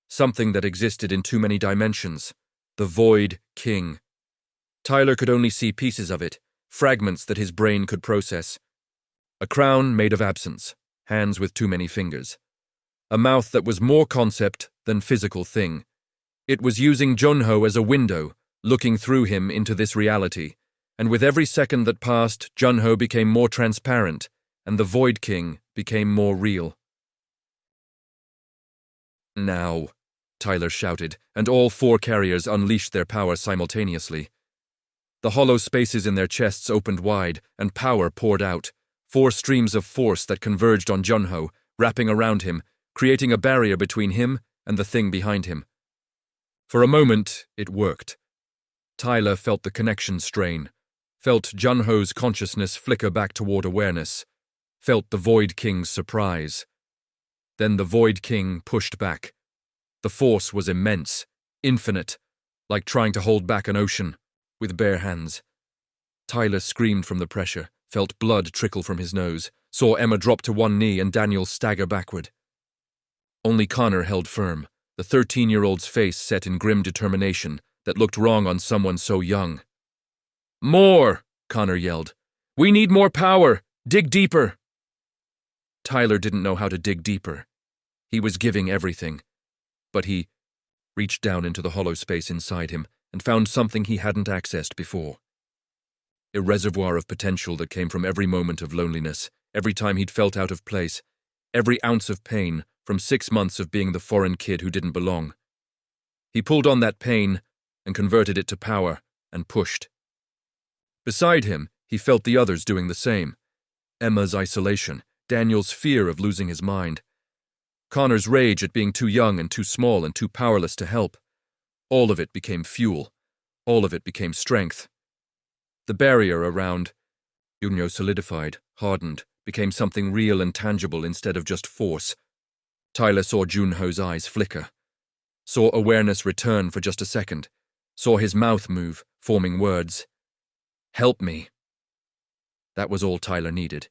Something that existed in too many dimensions. The Void King. Tyler could only see pieces of it, fragments that his brain could process. A crown made of absence, hands with too many fingers. A mouth that was more concept than physical thing. It was using Junho as a window, looking through him into this reality, and with every second that passed, Junho became more transparent, and the Void King became more real. "Now," Tyler shouted, and all 4 carriers unleashed their power simultaneously. The hollow spaces in their chests opened wide, and power poured out, 4 streams of force that converged on Junho, wrapping around him, creating a barrier between him and the thing behind him. For a moment, it worked. Tyler felt the connection strain, felt Junho's consciousness flicker back toward awareness, felt the Void King's surprise. Then the Void King pushed back. The force was immense, infinite, like trying to hold back an ocean, with bare hands. Tyler screamed from the pressure, felt blood trickle from his nose, saw Emma drop to one knee and Daniel stagger backward. Only Connor held firm, the 13-year-old's face set in grim determination that looked wrong on someone so young. "More!" Connor yelled. "We need more power! Dig deeper!" Tyler didn't know how to dig deeper. He was giving everything. But he reached down into the hollow space inside him and found something he hadn't accessed before. A reservoir of potential that came from every moment of loneliness, every time he'd felt out of place, every ounce of pain from 6 months of being the foreign kid who didn't belong. He pulled on that pain and converted it to power and pushed. Beside him, he felt the others doing the same. Emma's isolation, Daniel's fear of losing his mind, Connor's rage at being too young and too small and too powerless to help. All of it became fuel. All of it became strength. The barrier around Junho solidified, hardened, became something real and tangible instead of just force. Tyler saw Junho's eyes flicker, saw awareness return for just a second, saw his mouth move, forming words. "Help me." That was all Tyler needed.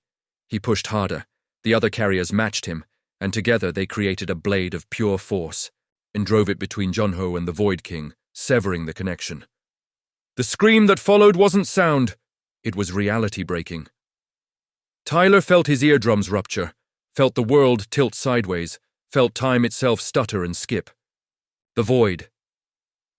He pushed harder. The other carriers matched him, and together they created a blade of pure force and drove it between Junho and the Void King, severing the connection. The scream that followed wasn't sound. It was reality breaking. Tyler felt his eardrums rupture, felt the world tilt sideways, felt time itself stutter and skip. The void.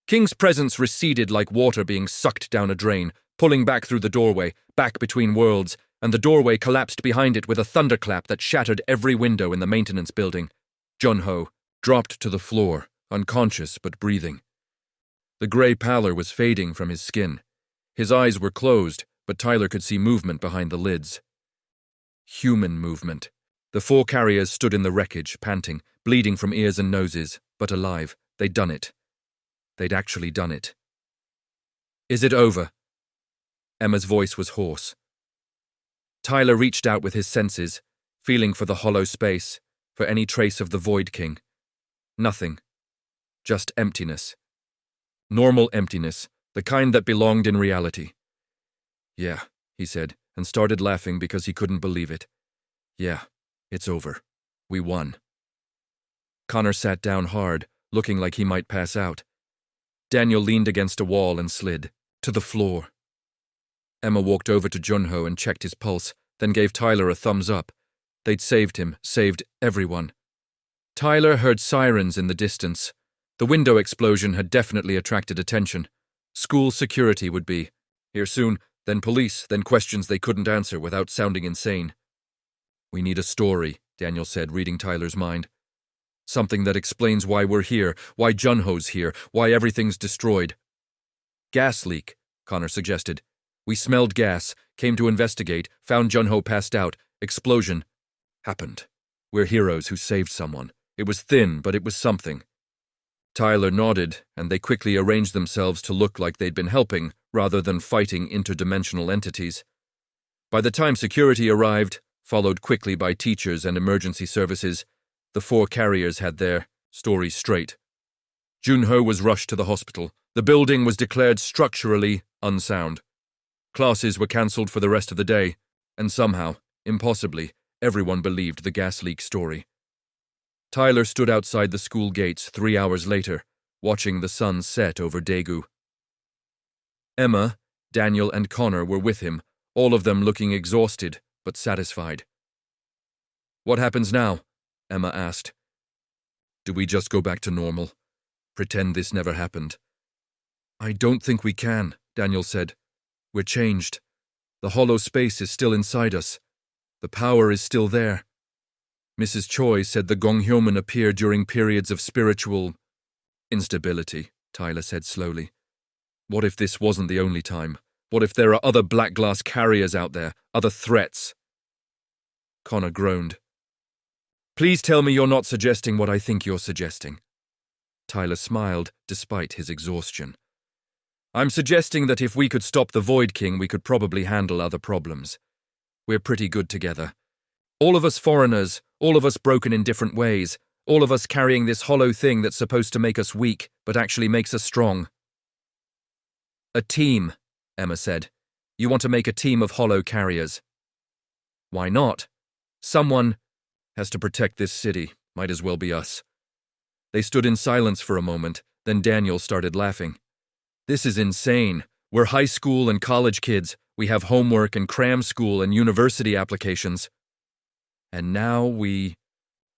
King's presence receded like water being sucked down a drain, pulling back through the doorway, back between worlds, and the doorway collapsed behind it with a thunderclap that shattered every window in the maintenance building. Junho dropped to the floor, unconscious but breathing. The grey pallor was fading from his skin. His eyes were closed, but Tyler could see movement behind the lids. Human movement. The 4 carriers stood in the wreckage, panting, bleeding from ears and noses, but alive. They'd done it. They'd actually done it. "Is it over?" Emma's voice was hoarse. Tyler reached out with his senses, feeling for the hollow space, for any trace of the Void King. Nothing. Just emptiness. Normal emptiness, the kind that belonged in reality. "Yeah," he said, and started laughing because he couldn't believe it. "Yeah, it's over. We won." Connor sat down hard, looking like he might pass out. Daniel leaned against a wall and slid to the floor. Emma walked over to Junho and checked his pulse, then gave Tyler a thumbs up. They'd saved him, saved everyone. Tyler heard sirens in the distance. The window explosion had definitely attracted attention. School security would be here soon, then police, then questions they couldn't answer without sounding insane. "We need a story," Daniel said, reading Tyler's mind. "Something that explains why we're here, why Junho's here, why everything's destroyed." "Gas leak," Connor suggested. "We smelled gas, came to investigate, found Junho passed out, explosion. Happened. We're heroes who saved someone. It was thin, but it was something." Tyler nodded, and they quickly arranged themselves to look like they'd been helping, rather than fighting interdimensional entities. By the time security arrived, followed quickly by teachers and emergency services, the 4 carriers had their story straight. Junho was rushed to the hospital. The building was declared structurally unsound. Classes were cancelled for the rest of the day, and somehow, impossibly, everyone believed the gas leak story. Tyler stood outside the school gates 3 hours later, watching the sun set over Daegu. Emma, Daniel, and Connor were with him, all of them looking exhausted but satisfied. "What happens now?" Emma asked. "Do we just go back to normal? Pretend this never happened?" "I don't think we can," Daniel said. "We're changed. The hollow space is still inside us. The power is still there. Mrs. Choi said the Gonghyomen appear during periods of spiritual instability," Tyler said slowly. "What if this wasn't the only time? What if there are other black glass carriers out there, other threats?" Connor groaned. "Please tell me you're not suggesting what I think you're suggesting." Tyler smiled, despite his exhaustion. "I'm suggesting that if we could stop the Void King, we could probably handle other problems. We're pretty good together. All of us foreigners, all of us broken in different ways, all of us carrying this hollow thing that's supposed to make us weak, but actually makes us strong." "A team," Emma said. "You want to make a team of hollow carriers. Why not? Someone has to protect this city. Might as well be us. They stood in silence for a moment, then Daniel started laughing. This is insane. We're high school and college kids. We have homework and cram school and university applications. And now we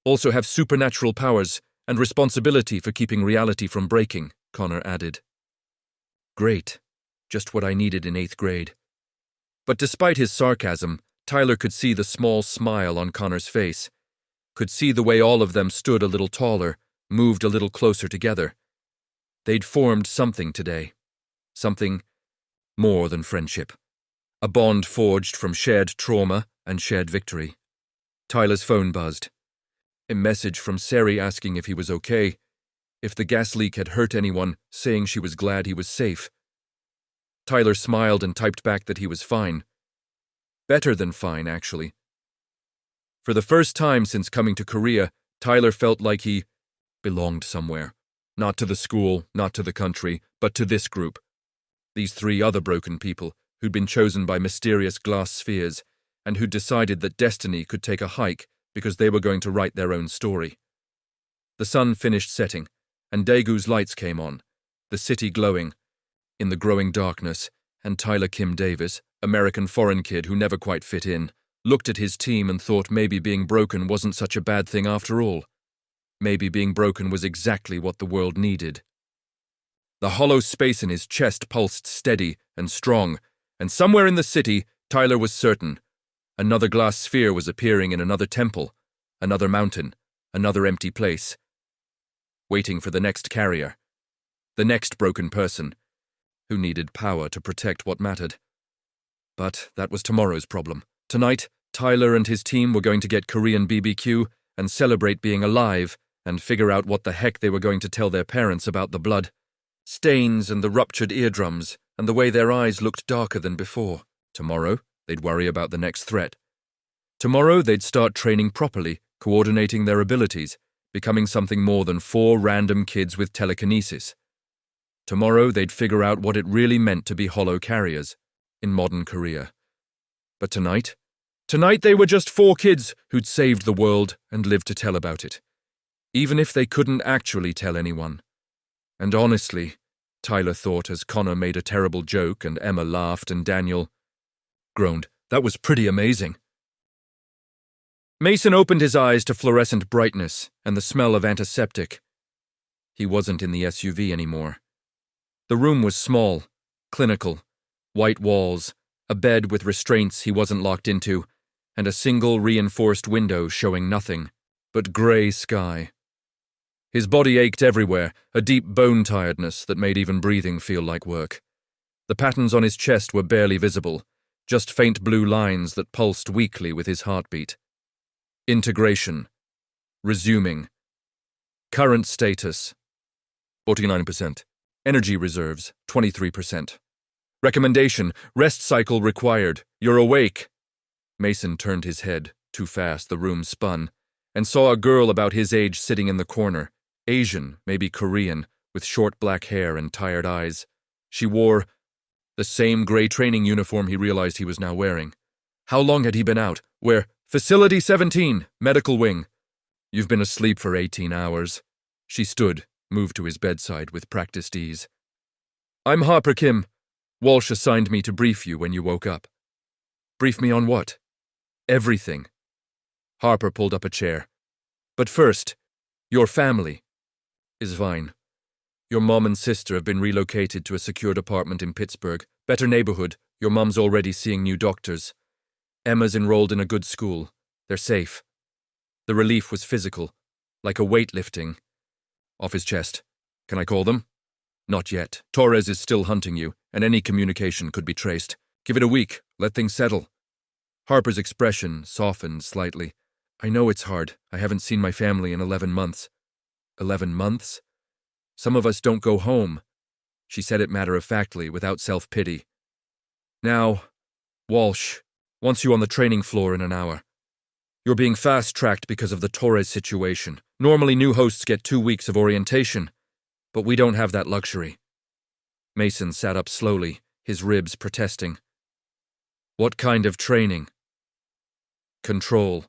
also have supernatural powers and responsibility for keeping reality from breaking, Connor added. Great. Just what I needed in 8th grade. But despite his sarcasm, Tyler could see the small smile on Connor's face, could see the way all of them stood a little taller, moved a little closer together. They'd formed something today. Something more than friendship. A bond forged from shared trauma and shared victory. Tyler's phone buzzed. A message from Sari asking if he was okay, if the gas leak had hurt anyone, saying she was glad he was safe. Tyler smiled and typed back that he was fine. Better than fine, actually. For the first time since coming to Korea, Tyler felt like he belonged somewhere. Not to the school, not to the country, but to this group. These 3 other broken people who'd been chosen by mysterious glass spheres and who'd decided that destiny could take a hike because they were going to write their own story. The sun finished setting, and Daegu's lights came on, the city glowing. In the growing darkness, and Tyler Kim Davis, American foreign kid who never quite fit in, looked at his team and thought maybe being broken wasn't such a bad thing after all. Maybe being broken was exactly what the world needed. The hollow space in his chest pulsed steady and strong, and somewhere in the city, Tyler was certain, another glass sphere was appearing in another temple, another mountain, another empty place. Waiting for the next carrier, the next broken person, who needed power to protect what mattered. But that was tomorrow's problem. Tonight, Tyler and his team were going to get Korean BBQ and celebrate being alive and figure out what the heck they were going to tell their parents about the blood, stains and the ruptured eardrums and the way their eyes looked darker than before. Tomorrow, they'd worry about the next threat. Tomorrow, they'd start training properly, coordinating their abilities, becoming something more than 4 random kids with telekinesis. Tomorrow, they'd figure out what it really meant to be hollow carriers in modern Korea. But tonight they were just 4 kids who'd saved the world and lived to tell about it, even if they couldn't actually tell anyone. And honestly, Tyler thought as Connor made a terrible joke and Emma laughed and Daniel groaned, that was pretty amazing. Mason opened his eyes to fluorescent brightness and the smell of antiseptic. He wasn't in the SUV anymore. The room was small, clinical, white walls, a bed with restraints he wasn't locked into, and a single reinforced window showing nothing but grey sky. His body ached everywhere, a deep bone tiredness that made even breathing feel like work. The patterns on his chest were barely visible, just faint blue lines that pulsed weakly with his heartbeat. Integration. Resuming. Current status. 49%. Energy reserves, 23%. Recommendation, rest cycle required. You're awake. Mason turned his head. Too fast, the room spun, and saw a girl about his age sitting in the corner. Asian, maybe Korean, with short black hair and tired eyes. She wore the same gray training uniform he realized he was now wearing. How long had he been out? Where? Facility 17, medical wing. You've been asleep for 18 hours. She stood, moved to his bedside with practiced ease. I'm Harper Kim. Walsh assigned me to brief you when you woke up. Brief me on what? Everything. Harper pulled up a chair. But first, your family is fine. Your mom and sister have been relocated to a secured apartment in Pittsburgh. Better neighborhood. Your mom's already seeing new doctors. Emma's enrolled in a good school. They're safe. The relief was physical, like a weightlifting. Off his chest. Can I call them? Not yet. Torres is still hunting you, and any communication could be traced. Give it a week. Let things settle. Harper's expression softened slightly. I know it's hard. I haven't seen my family in 11 months. 11 months? Some of us don't go home. She said it matter-of-factly, without self-pity. Now, Walsh wants you on the training floor in an hour. You're being fast-tracked because of the Torres situation. Normally new hosts get 2 weeks of orientation, but we don't have that luxury. Mason sat up slowly, his ribs protesting. What kind of training? Control.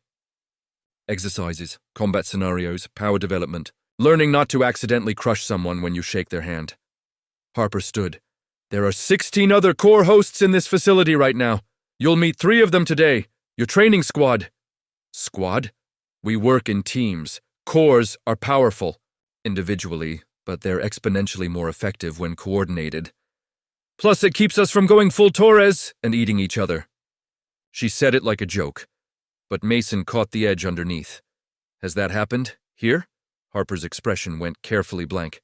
Exercises, combat scenarios, power development. Learning not to accidentally crush someone when you shake their hand. Harper stood. There are 16 other core hosts in this facility right now. You'll meet 3 of them today. Your training squad. Squad? We work in teams. Cores are powerful. Individually, but they're exponentially more effective when coordinated. Plus, it keeps us from going full Torres and eating each other. She said it like a joke, but Mason caught the edge underneath. Has that happened? Here? Harper's expression went carefully blank.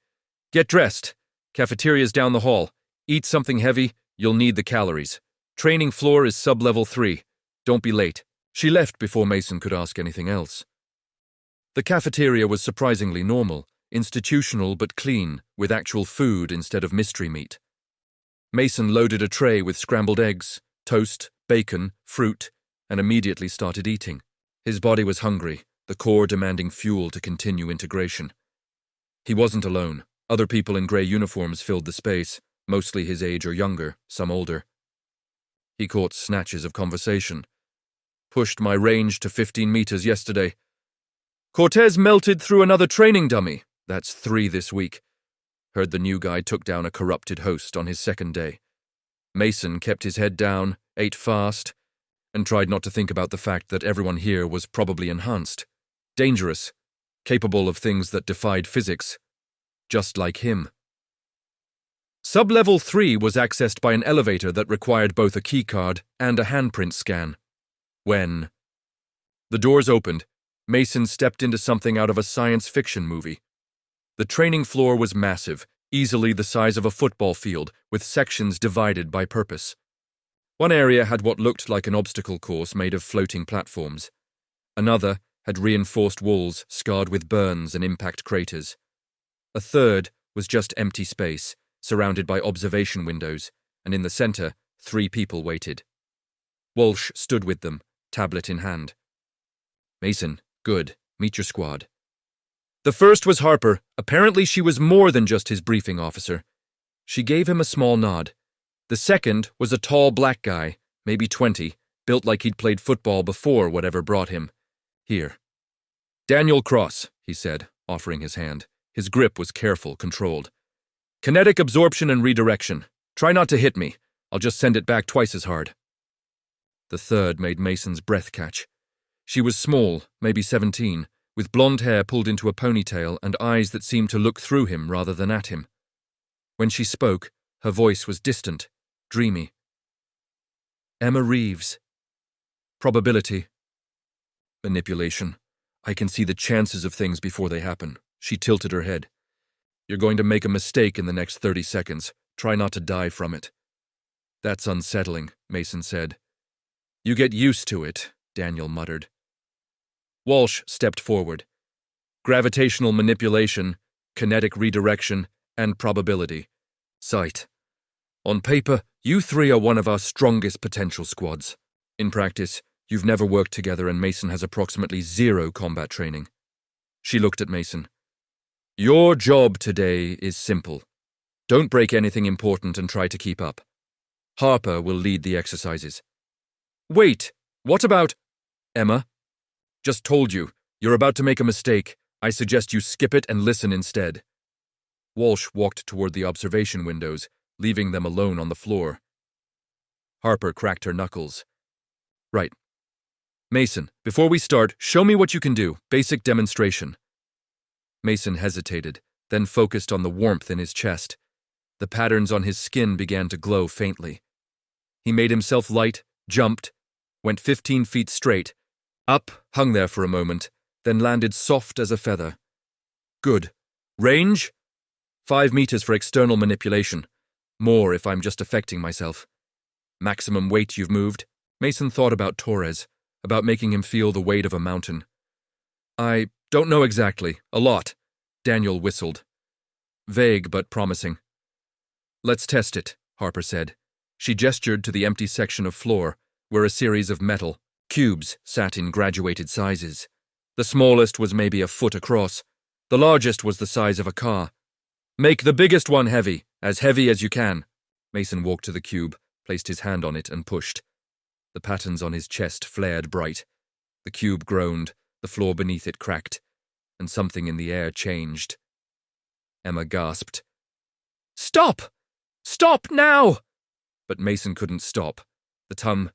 Get dressed. Cafeteria's down the hall. Eat something heavy. You'll need the calories. Training floor is sub-level 3. Don't be late. She left before Mason could ask anything else. The cafeteria was surprisingly normal, institutional but clean, with actual food instead of mystery meat. Mason loaded a tray with scrambled eggs, toast, bacon, fruit, and immediately started eating. His body was hungry, the core demanding fuel to continue integration. He wasn't alone. Other people in grey uniforms filled the space, mostly his age or younger, some older. He caught snatches of conversation. Pushed my range to 15 meters yesterday. Cortez melted through another training dummy. That's 3 this week. Heard the new guy took down a corrupted host on his second day. Mason kept his head down, ate fast, and tried not to think about the fact that everyone here was probably enhanced, dangerous, capable of things that defied physics, just like him. Sub-level 3 was accessed by an elevator that required both a keycard and a handprint scan. When the doors opened, Mason stepped into something out of a science fiction movie. The training floor was massive, easily the size of a football field, with sections divided by purpose. One area had what looked like an obstacle course made of floating platforms. Another had reinforced walls scarred with burns and impact craters. A third was just empty space, surrounded by observation windows, and in the center, 3 people waited. Walsh stood with them, tablet in hand. Mason, good. Meet your squad. The first was Harper. Apparently she was more than just his briefing officer. She gave him a small nod. The second was a tall black guy, maybe 20, built like he'd played football before whatever brought him. Here. Daniel Cross, he said, offering his hand. His grip was careful, controlled. Kinetic absorption and redirection. Try not to hit me. I'll just send it back twice as hard. The third made Mason's breath catch. She was small, maybe 17, with blonde hair pulled into a ponytail and eyes that seemed to look through him rather than at him. When she spoke, her voice was distant, dreamy. Emma Reeves. Probability. Manipulation. I can see the chances of things before they happen. She tilted her head. You're going to make a mistake in the next 30 seconds. Try not to die from it. That's unsettling, Mason said. You get used to it, Daniel muttered. Walsh stepped forward. Gravitational manipulation, kinetic redirection, and probability. Sight. On paper, you 3 are one of our strongest potential squads. In practice, you've never worked together and Mason has approximately 0 combat training. She looked at Mason. Your job today is simple. Don't break anything important and try to keep up. Harper will lead the exercises. Wait, what about... Emma? Just told you, you're about to make a mistake. I suggest you skip it and listen instead. Walsh walked toward the observation windows, leaving them alone on the floor. Harper cracked her knuckles. Right. Mason, before we start, show me what you can do. Basic demonstration. Mason hesitated, then focused on the warmth in his chest. The patterns on his skin began to glow faintly. He made himself light, jumped, went 15 feet straight, up, hung there for a moment, then landed soft as a feather. Good. Range? 5 meters for external manipulation. More if I'm just affecting myself. Maximum weight you've moved? Mason thought about Torres, about making him feel the weight of a mountain. I don't know exactly. A lot. Daniel whistled. Vague but promising. Let's test it, Harper said. She gestured to the empty section of floor, where a series of metal cubes sat in graduated sizes. The smallest was maybe a foot across. The largest was the size of a car. Make the biggest one heavy as you can. Mason walked to the cube, placed his hand on it and pushed. The patterns on his chest flared bright. The cube groaned, the floor beneath it cracked, and something in the air changed. Emma gasped. "Stop! Stop now!" But Mason couldn't stop. The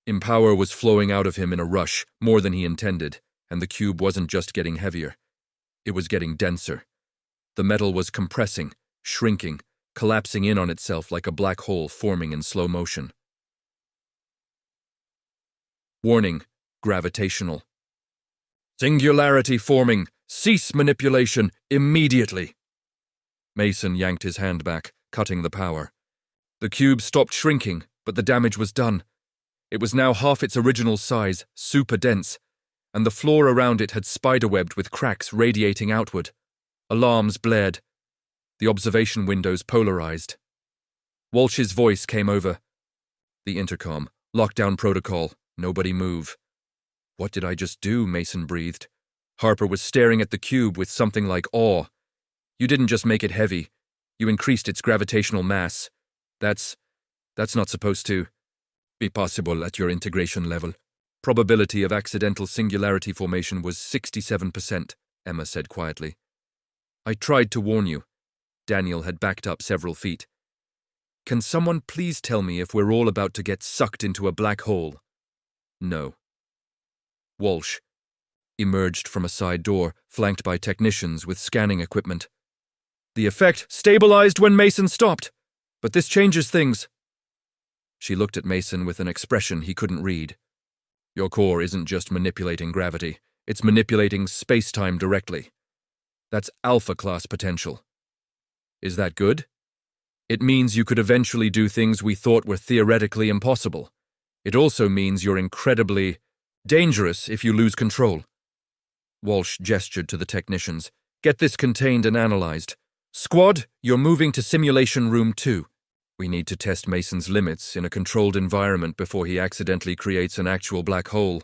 Empower was flowing out of him in a rush, more than he intended, and the cube wasn't just getting heavier. It was getting denser. The metal was compressing, shrinking, collapsing in on itself like a black hole forming in slow motion. Warning: gravitational. Singularity forming. Cease manipulation immediately. Mason yanked his hand back, cutting the power. The cube stopped shrinking, but the damage was done. It was now half its original size, super dense, and the floor around it had spiderwebbed with cracks radiating outward. Alarms blared. The observation windows polarized. Walsh's voice came over the intercom. Lockdown protocol. Nobody move. What did I just do? Mason breathed. Harper was staring at the cube with something like awe. You didn't just make it heavy. You increased its gravitational mass. That's not supposed to be possible at your integration level. Probability of accidental singularity formation was 67%, Emma said quietly. I tried to warn you. Daniel had backed up several feet. Can someone please tell me if we're all about to get sucked into a black hole? No. Walsh emerged from a side door, flanked by technicians with scanning equipment. The effect stabilized when Mason stopped, but this changes things. She looked at Mason with an expression he couldn't read. Your core isn't just manipulating gravity, it's manipulating space-time directly. That's alpha-class potential. Is that good? It means you could eventually do things we thought were theoretically impossible. It also means you're incredibly dangerous if you lose control. Walsh gestured to the technicians. Get this contained and analyzed. Squad, you're moving to Simulation Room 2. We need to test Mason's limits in a controlled environment before he accidentally creates an actual black hole.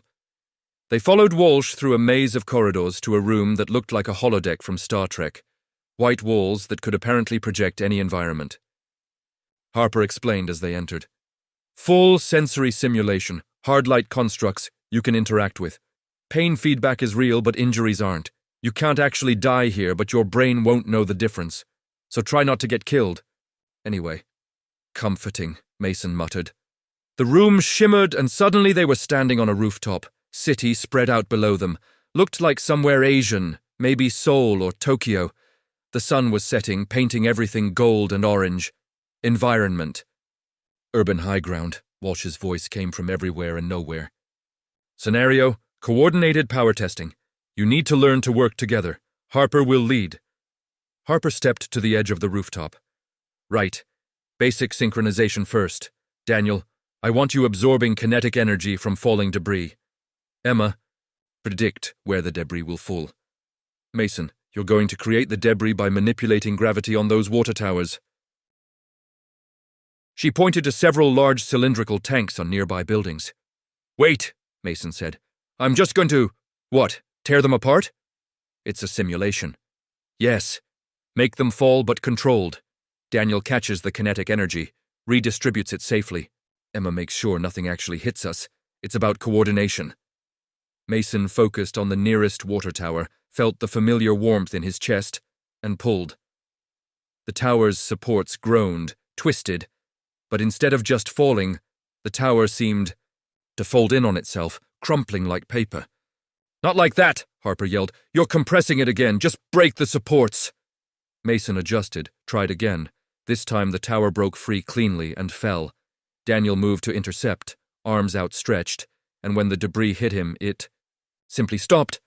They followed Walsh through a maze of corridors to a room that looked like a holodeck from Star Trek. White walls that could apparently project any environment. Harper explained as they entered. Full sensory simulation, hard light constructs you can interact with. Pain feedback is real, but injuries aren't. You can't actually die here, but your brain won't know the difference. So try not to get killed. Anyway. Comforting, Mason muttered. The room shimmered and suddenly they were standing on a rooftop. City spread out below them. Looked like somewhere Asian, maybe Seoul or Tokyo. The sun was setting, painting everything gold and orange. Environment. Urban high ground. Walsh's voice came from everywhere and nowhere. Scenario, coordinated power testing. You need to learn to work together. Harper will lead. Harper stepped to the edge of the rooftop. Right. Basic synchronization first. Daniel, I want you absorbing kinetic energy from falling debris. Emma, predict where the debris will fall. Mason, you're going to create the debris by manipulating gravity on those water towers. She pointed to several large cylindrical tanks on nearby buildings. Wait, Mason said. I'm just going to… What, tear them apart? It's a simulation. Yes. Make them fall but controlled. Daniel catches the kinetic energy, redistributes it safely. Emma makes sure nothing actually hits us. It's about coordination. Mason focused on the nearest water tower, felt the familiar warmth in his chest, and pulled. The tower's supports groaned, twisted, but instead of just falling, the tower seemed to fold in on itself, crumpling like paper. Not like that, Harper yelled. You're compressing it again. Just break the supports. Mason adjusted, tried again. This time the tower broke free cleanly and fell. Daniel moved to intercept, arms outstretched, and when the debris hit him, it simply stopped.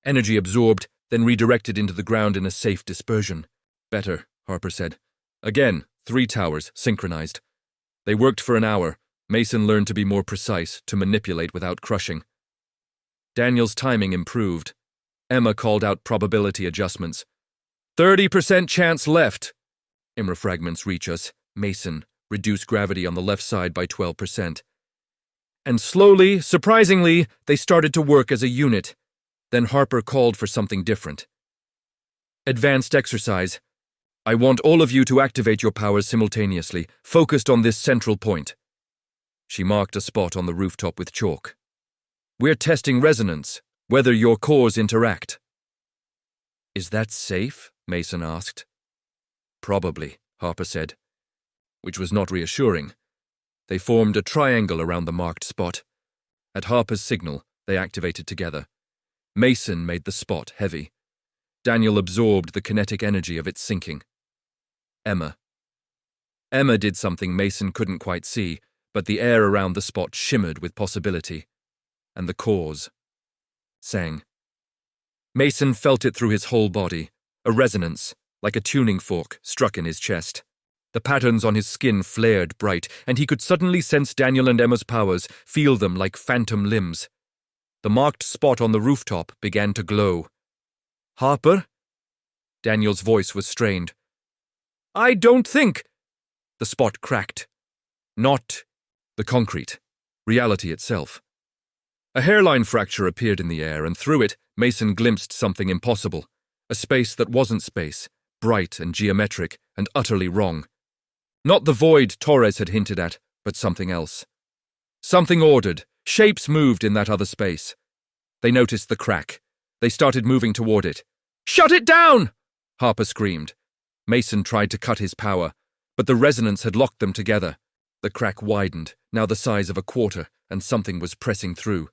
Energy absorbed, then redirected into the ground in a safe dispersion. Better, Harper said. Again, 3 towers, synchronized. They worked for an hour. Mason learned to be more precise, to manipulate without crushing. Daniel's timing improved. Emma called out probability adjustments. 30% chance left. Imra fragments reach us. Mason, reduce gravity on the left side by 12%. And slowly, surprisingly, they started to work as a unit. Then Harper called for something different. Advanced exercise. I want all of you to activate your powers simultaneously, focused on this central point. She marked a spot on the rooftop with chalk. We're testing resonance, whether your cores interact. Is that safe? Mason asked. Probably, Harper said, which was not reassuring. They formed a triangle around the marked spot. At Harper's signal, they activated together. Mason made the spot heavy. Daniel absorbed the kinetic energy of its sinking. Emma did something Mason couldn't quite see, but the air around the spot shimmered with possibility. And the cores sang. Mason felt it through his whole body, a resonance, like a tuning fork, struck in his chest. The patterns on his skin flared bright, and he could suddenly sense Daniel and Emma's powers, feel them like phantom limbs. The marked spot on the rooftop began to glow. Harper? Daniel's voice was strained. I don't think. The spot cracked. Not the concrete, reality itself. A hairline fracture appeared in the air, and through it, Mason glimpsed something impossible. A space that wasn't space, bright and geometric, and utterly wrong. Not the void Torres had hinted at, but something else. Something ordered. Shapes moved in that other space. They noticed the crack. They started moving toward it. Shut it down! Harper screamed. Mason tried to cut his power, but the resonance had locked them together. The crack widened, now the size of a quarter, and something was pressing through.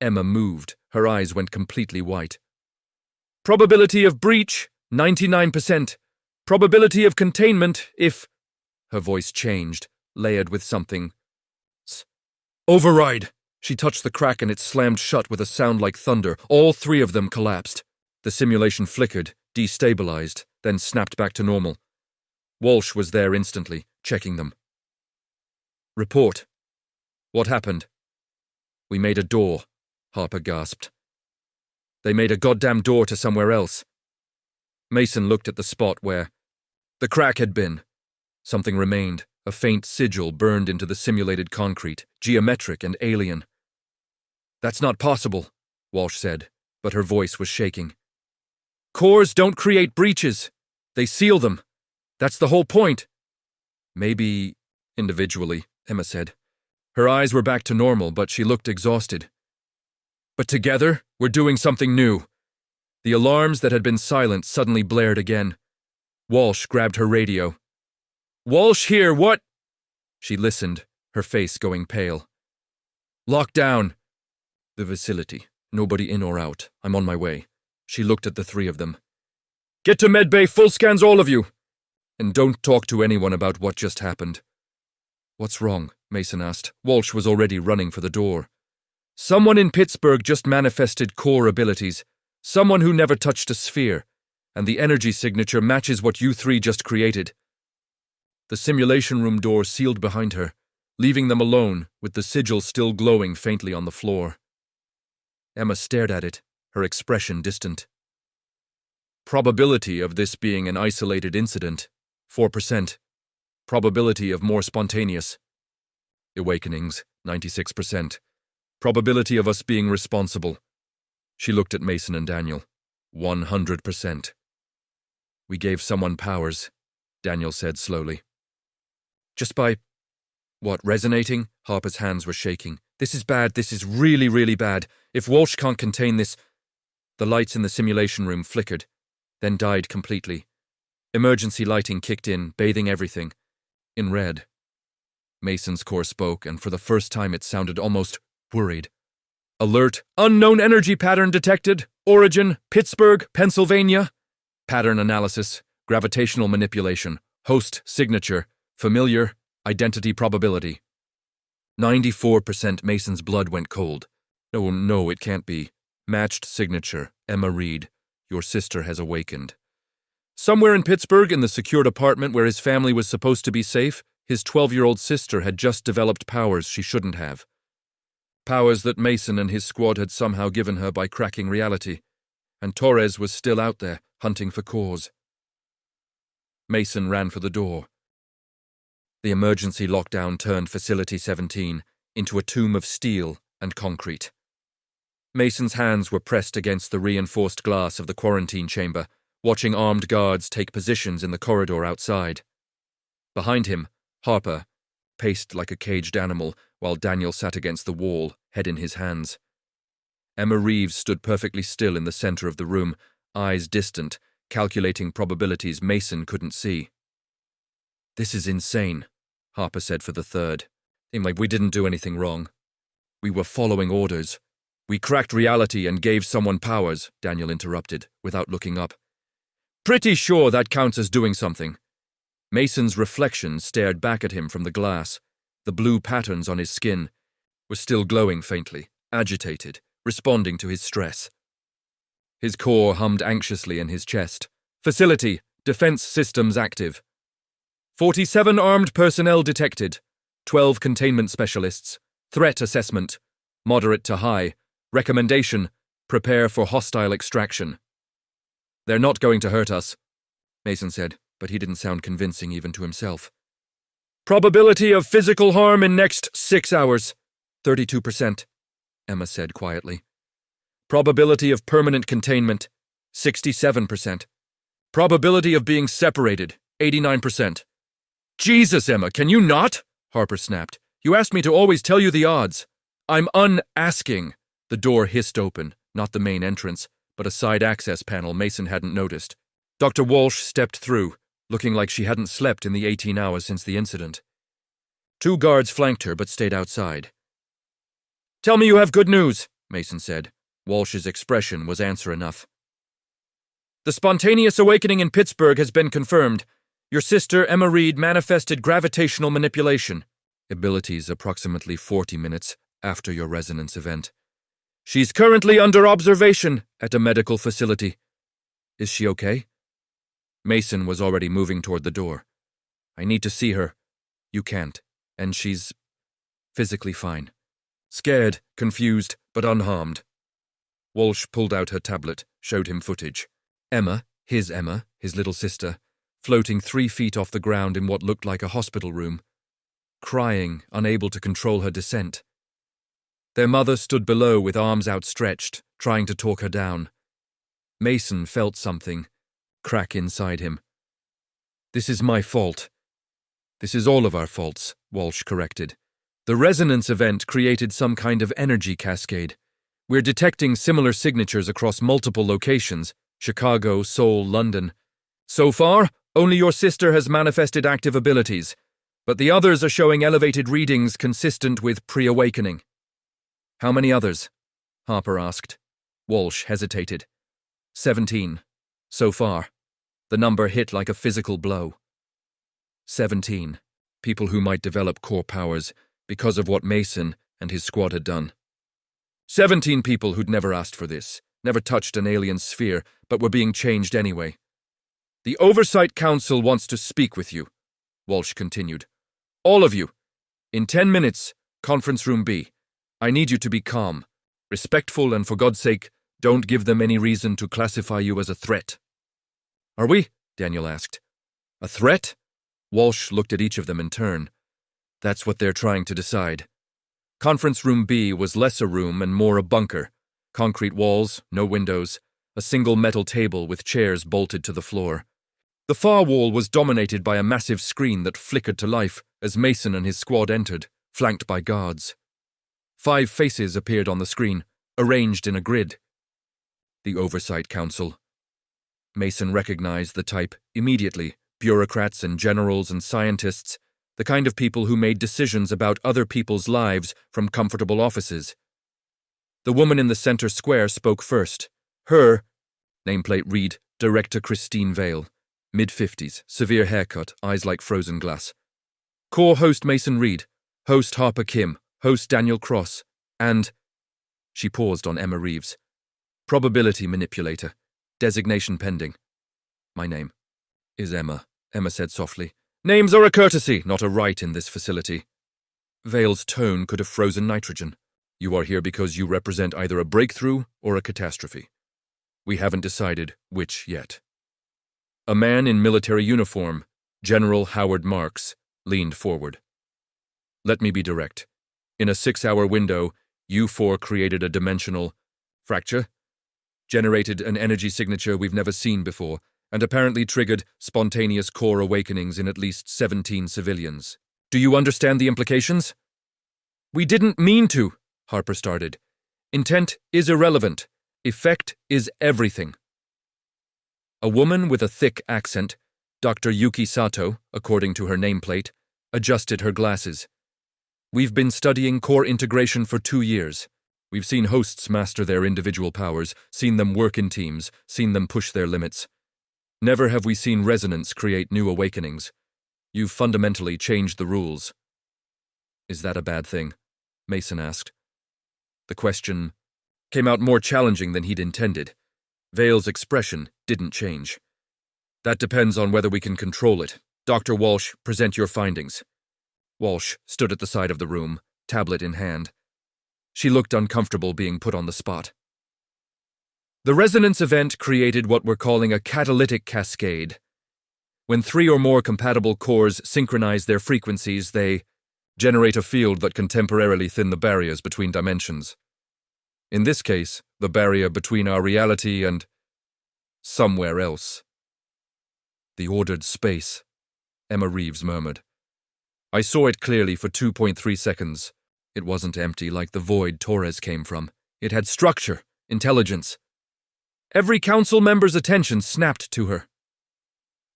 Emma moved. Her eyes went completely white. Probability of breach, 99%. Probability of containment, if... Her voice changed, layered with something. Override! She touched the crack and it slammed shut with a sound like thunder. All three of them collapsed. The simulation flickered, destabilized, then snapped back to normal. Walsh was there instantly, checking them. Report. What happened? We made a door, Harper gasped. They made a goddamn door to somewhere else. Mason looked at the spot where the crack had been. Something remained, a faint sigil burned into the simulated concrete, geometric and alien. That's not possible, Walsh said, but her voice was shaking. Cores don't create breaches. They seal them. That's the whole point. Maybe individually, Emma said. Her eyes were back to normal, but she looked exhausted. But together, we're doing something new. The alarms that had been silent suddenly blared again. Walsh grabbed her radio. Walsh here, what? She listened, her face going pale. Lock down. The facility. Nobody in or out. I'm on my way. She looked at the three of them. Get to medbay, full scans, all of you. And don't talk to anyone about what just happened. What's wrong? Mason asked. Walsh was already running for the door. Someone in Pittsburgh just manifested core abilities. Someone who never touched a sphere. And the energy signature matches what you three just created. The simulation room door sealed behind her, leaving them alone with the sigil still glowing faintly on the floor. Emma stared at it, her expression distant. Probability of this being an isolated incident, 4%. Probability of more spontaneous. Awakenings, 96%. Probability of us being responsible. She looked at Mason and Daniel. 100%. We gave someone powers, Daniel said slowly. Just by... What, resonating? Harper's hands were shaking. This is bad, this is really, really bad. If Walsh can't contain this... The lights in the simulation room flickered, then died completely. Emergency lighting kicked in, bathing everything. In red. Mason's core spoke, and for the first time it sounded almost worried. Alert, unknown energy pattern detected. Origin, Pittsburgh, Pennsylvania. Pattern analysis, gravitational manipulation, host signature, familiar, identity probability. 94%. Mason's blood went cold. No, it can't be. Matched signature, Emma Reed. Your sister has awakened. Somewhere in Pittsburgh, in the secured apartment where his family was supposed to be safe, his 12-year-old sister had just developed powers she shouldn't have. Powers that Mason and his squad had somehow given her by cracking reality. And Torres was still out there, hunting for cores. Mason ran for the door. The emergency lockdown turned Facility 17 into a tomb of steel and concrete. Mason's hands were pressed against the reinforced glass of the quarantine chamber, watching armed guards take positions in the corridor outside. Behind him, Harper paced like a caged animal, while Daniel sat against the wall, head in his hands. Emma Reeves stood perfectly still in the center of the room, eyes distant, calculating probabilities Mason couldn't see. "This is insane," Harper said for the third. "Seemed like we didn't do anything wrong. We were following orders. We cracked reality and gave someone powers," Daniel interrupted, without looking up. "Pretty sure that counts as doing something." Mason's reflection stared back at him from the glass. The blue patterns on his skin were still glowing faintly, agitated, responding to his stress. His core hummed anxiously in his chest. "Facility, defense systems active. 47 armed personnel detected. 12 containment specialists. Threat assessment. Moderate to high. Recommendation, prepare for hostile extraction." "They're not going to hurt us," Mason said, but he didn't sound convincing even to himself. "Probability of physical harm in next 6 hours. 32%, Emma said quietly. Probability of permanent containment, 67%. Probability of being separated, 89%. "Jesus, Emma, can you not?" Harper snapped. "You asked me to always tell you the odds." "I'm unasking." The door hissed open, not the main entrance, but a side access panel Mason hadn't noticed. Dr. Walsh stepped through, looking like she hadn't slept in the 18 hours since the incident. 2 guards flanked her but stayed outside. "Tell me you have good news," Mason said. Walsh's expression was answer enough. "The spontaneous awakening in Pittsburgh has been confirmed. Your sister, Emma Reed, manifested gravitational manipulation. Abilities approximately 40 minutes after your resonance event. She's currently under observation at a medical facility. Is she okay?" Mason was already moving toward the door. "I need to see her." "You can't. And she's physically fine. Scared, confused, but unharmed." Walsh pulled out her tablet, showed him footage. Emma, his little sister, floating 3 feet off the ground in what looked like a hospital room, crying, unable to control her descent. Their mother stood below with arms outstretched, trying to talk her down. Mason felt something crack inside him. "This is my fault." "This is all of our faults," Walsh corrected. "The resonance event created some kind of energy cascade. We're detecting similar signatures across multiple locations, Chicago, Seoul, London. So far, only your sister has manifested active abilities, but the others are showing elevated readings consistent with pre-awakening." "How many others?" Harper asked. Walsh hesitated. 17. So far. The number hit like a physical blow. 17. People who might develop core powers because of what Mason and his squad had done. 17 people who'd never asked for this, never touched an alien sphere, but were being changed anyway. "The Oversight Council wants to speak with you," Walsh continued. "All of you. In 10 minutes, conference room B. I need you to be calm, respectful, and for God's sake, don't give them any reason to classify you as a threat." "Are we?" Daniel asked. "A threat?" Walsh looked at each of them in turn. "That's what they're trying to decide." Conference room B was less a room and more a bunker. Concrete walls, no windows, a single metal table with chairs bolted to the floor. The far wall was dominated by a massive screen that flickered to life as Mason and his squad entered, flanked by guards. 5 faces appeared on the screen, arranged in a grid. The Oversight Council. Mason recognized the type immediately, bureaucrats and generals and scientists, the kind of people who made decisions about other people's lives from comfortable offices. The woman in the center square spoke first. Her, nameplate read, Director Christine Vale, mid-50s, severe haircut, eyes like frozen glass. Core host Mason Reed, host Harper Kim, host Daniel Cross, and... She paused on Emma Reeves. Probability manipulator. Designation pending. "My name is Emma," Emma said softly. "Names are a courtesy, not a right in this facility." Vale's tone could have frozen nitrogen. "You are here because you represent either a breakthrough or a catastrophe. We haven't decided which yet." A man in military uniform, General Howard Marks, leaned forward. "Let me be direct. In a 6-hour window, you 4 created a dimensional fracture, generated an energy signature we've never seen before, and apparently triggered spontaneous core awakenings in at least 17 civilians. Do you understand the implications?" "We didn't mean to," Harper started. Intent is irrelevant. Effect is everything. A woman with a thick accent, Dr. Yuki Sato, according to her nameplate, adjusted her glasses. We've been studying core integration for 2 years. We've seen hosts master their individual powers, seen them work in teams, seen them push their limits. Never have we seen resonance create new awakenings. You've fundamentally changed the rules. Is that a bad thing? Mason asked. The question came out more challenging than he'd intended. Vale's expression didn't change. That depends on whether we can control it. Dr. Walsh, present your findings. Walsh stood at the side of the room, tablet in hand. She looked uncomfortable being put on the spot. The resonance event created what we're calling a catalytic cascade. When 3 or more compatible cores synchronize their frequencies, they generate a field that can temporarily thin the barriers between dimensions. In this case, the barrier between our reality and somewhere else. The ordered space, Emma Reeves murmured. I saw it clearly for 2.3 seconds. It wasn't empty like the void Torres came from. It had structure, intelligence. Every council member's attention snapped to her.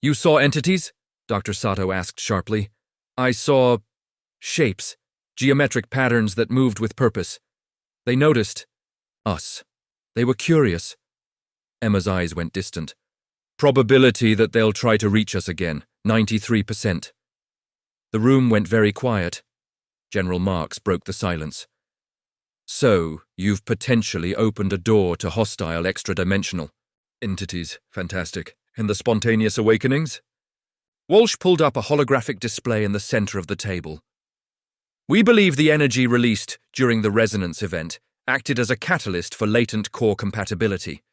You saw entities? Dr. Sato asked sharply. I saw shapes, geometric patterns that moved with purpose. They noticed us. They were curious. Emma's eyes went distant. Probability that they'll try to reach us again, 93%. The room went very quiet. General Marks broke the silence. So, you've potentially opened a door to hostile extra-dimensional entities. Fantastic. And the spontaneous awakenings? Walsh pulled up a holographic display in the center of the table. We believe the energy released during the resonance event acted as a catalyst for latent core compatibility.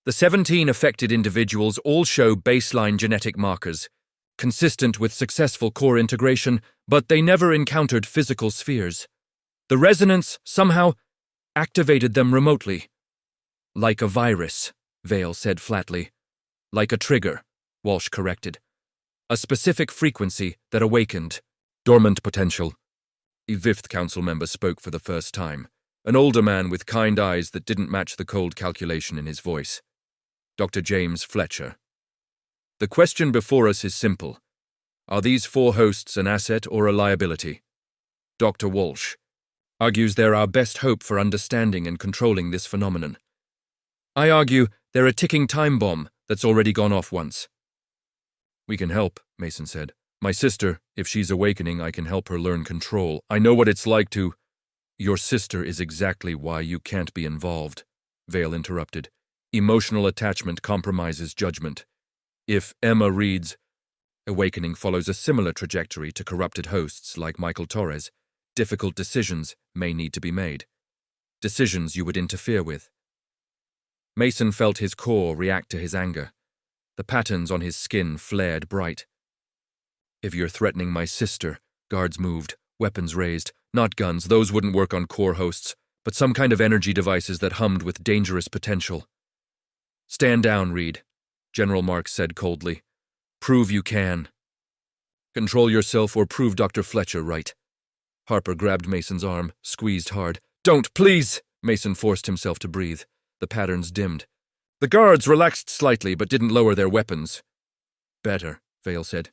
The 17 affected individuals all show baseline genetic markers, consistent with successful core integration, but they never encountered physical spheres. The resonance somehow activated them remotely. Like a virus, Vale said flatly. Like a trigger, Walsh corrected. A specific frequency that awakened. Dormant potential. A 5th council member spoke for the first time, an older man with kind eyes that didn't match the cold calculation in his voice. Dr. James Fletcher. The question before us is simple. Are these 4 hosts an asset or a liability? Dr. Walsh argues they're our best hope for understanding and controlling this phenomenon. I argue they're a ticking time bomb that's already gone off once. We can help, Mason said. My sister, if she's awakening, I can help her learn control. I know what it's like to— Your sister is exactly why you can't be involved, Vale interrupted. Emotional attachment compromises judgment. If Emma Reed's awakening follows a similar trajectory to corrupted hosts like Michael Torres, difficult decisions may need to be made. Decisions you would interfere with. Mason felt his core react to his anger. The patterns on his skin flared bright. If you're threatening my sister, guards moved, weapons raised, not guns, those wouldn't work on core hosts, but some kind of energy devices that hummed with dangerous potential. Stand down, Reed, General Marks said coldly. Prove you can. Control yourself or prove Dr. Fletcher right. Harper grabbed Mason's arm, squeezed hard. Don't, please! Mason forced himself to breathe. The patterns dimmed. The guards relaxed slightly but didn't lower their weapons. Better, Vale said.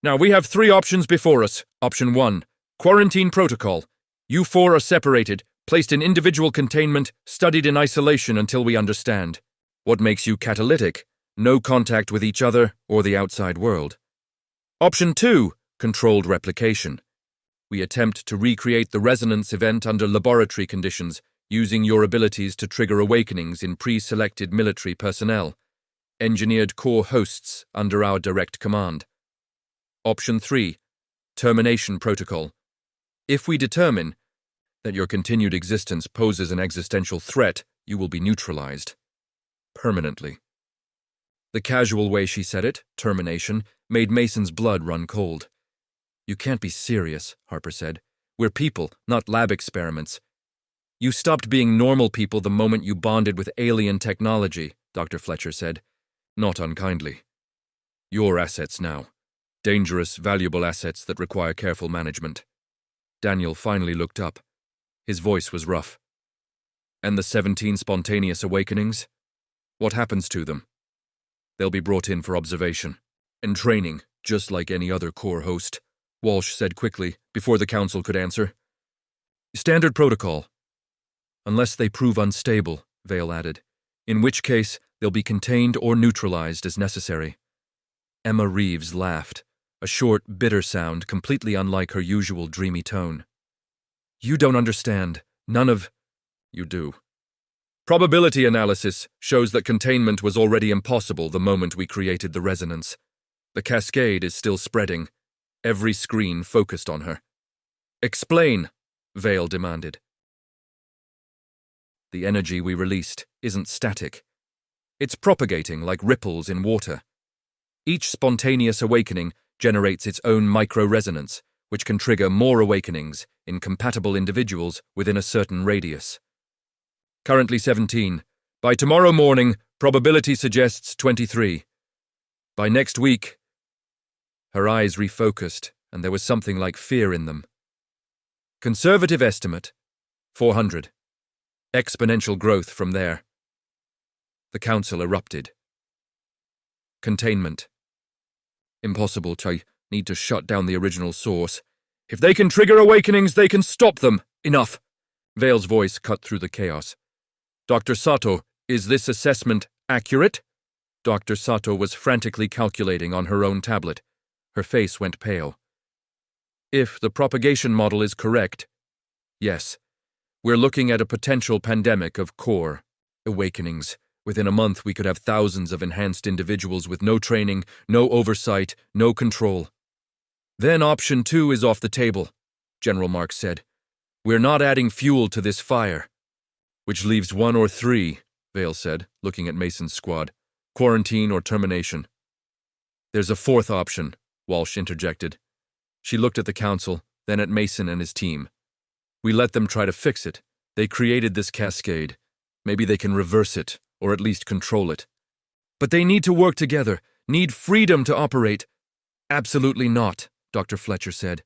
Now we have 3 options before us. Option 1, quarantine protocol. You 4 are separated, placed in individual containment, studied in isolation until we understand. What makes you catalytic? No contact with each other or the outside world. Option 2, controlled replication. We attempt to recreate the resonance event under laboratory conditions, using your abilities to trigger awakenings in pre-selected military personnel, engineered core hosts under our direct command. Option 3, termination protocol. If we determine that your continued existence poses an existential threat, you will be neutralized. Permanently. The casual way she said it, termination, made Mason's blood run cold. You can't be serious, Harper said. We're people, not lab experiments. You stopped being normal people the moment you bonded with alien technology, Dr. Fletcher said. Not unkindly. Your assets now. Dangerous, valuable assets that require careful management. Daniel finally looked up. His voice was rough. And the 17 spontaneous awakenings? What happens to them? They'll be brought in for observation and training, just like any other core host, Walsh said quickly, before the council could answer. Standard protocol. Unless they prove unstable, Vale added, in which case they'll be contained or neutralized as necessary. Emma Reeves laughed, a short, bitter sound completely unlike her usual dreamy tone. You don't understand. None of... You do. Probability analysis shows that containment was already impossible the moment we created the resonance. The cascade is still spreading, every screen focused on her. Explain, Vale demanded. The energy we released isn't static. It's propagating like ripples in water. Each spontaneous awakening generates its own micro-resonance, which can trigger more awakenings in compatible individuals within a certain radius. Currently 17. By tomorrow morning, probability suggests 23. By next week... Her eyes refocused, and there was something like fear in them. Conservative estimate, 400. Exponential growth from there. The council erupted. Containment. Impossible, I need to shut down the original source. If they can trigger awakenings, they can stop them. Enough. Vale's voice cut through the chaos. Dr. Sato, is this assessment accurate? Dr. Sato was frantically calculating on her own tablet. Her face went pale. If the propagation model is correct, yes. We're looking at a potential pandemic of core awakenings. Within a month, we could have thousands of enhanced individuals with no training, no oversight, no control. Then option 2 is off the table, General Marks said. We're not adding fuel to this fire. Which leaves 1 or 3, Vale said, looking at Mason's squad. Quarantine or termination. There's a 4th option, Walsh interjected. She looked at the council, then at Mason and his team. We let them try to fix it. They created this cascade. Maybe they can reverse it, or at least control it. But they need to work together, need freedom to operate. Absolutely not, Dr. Fletcher said.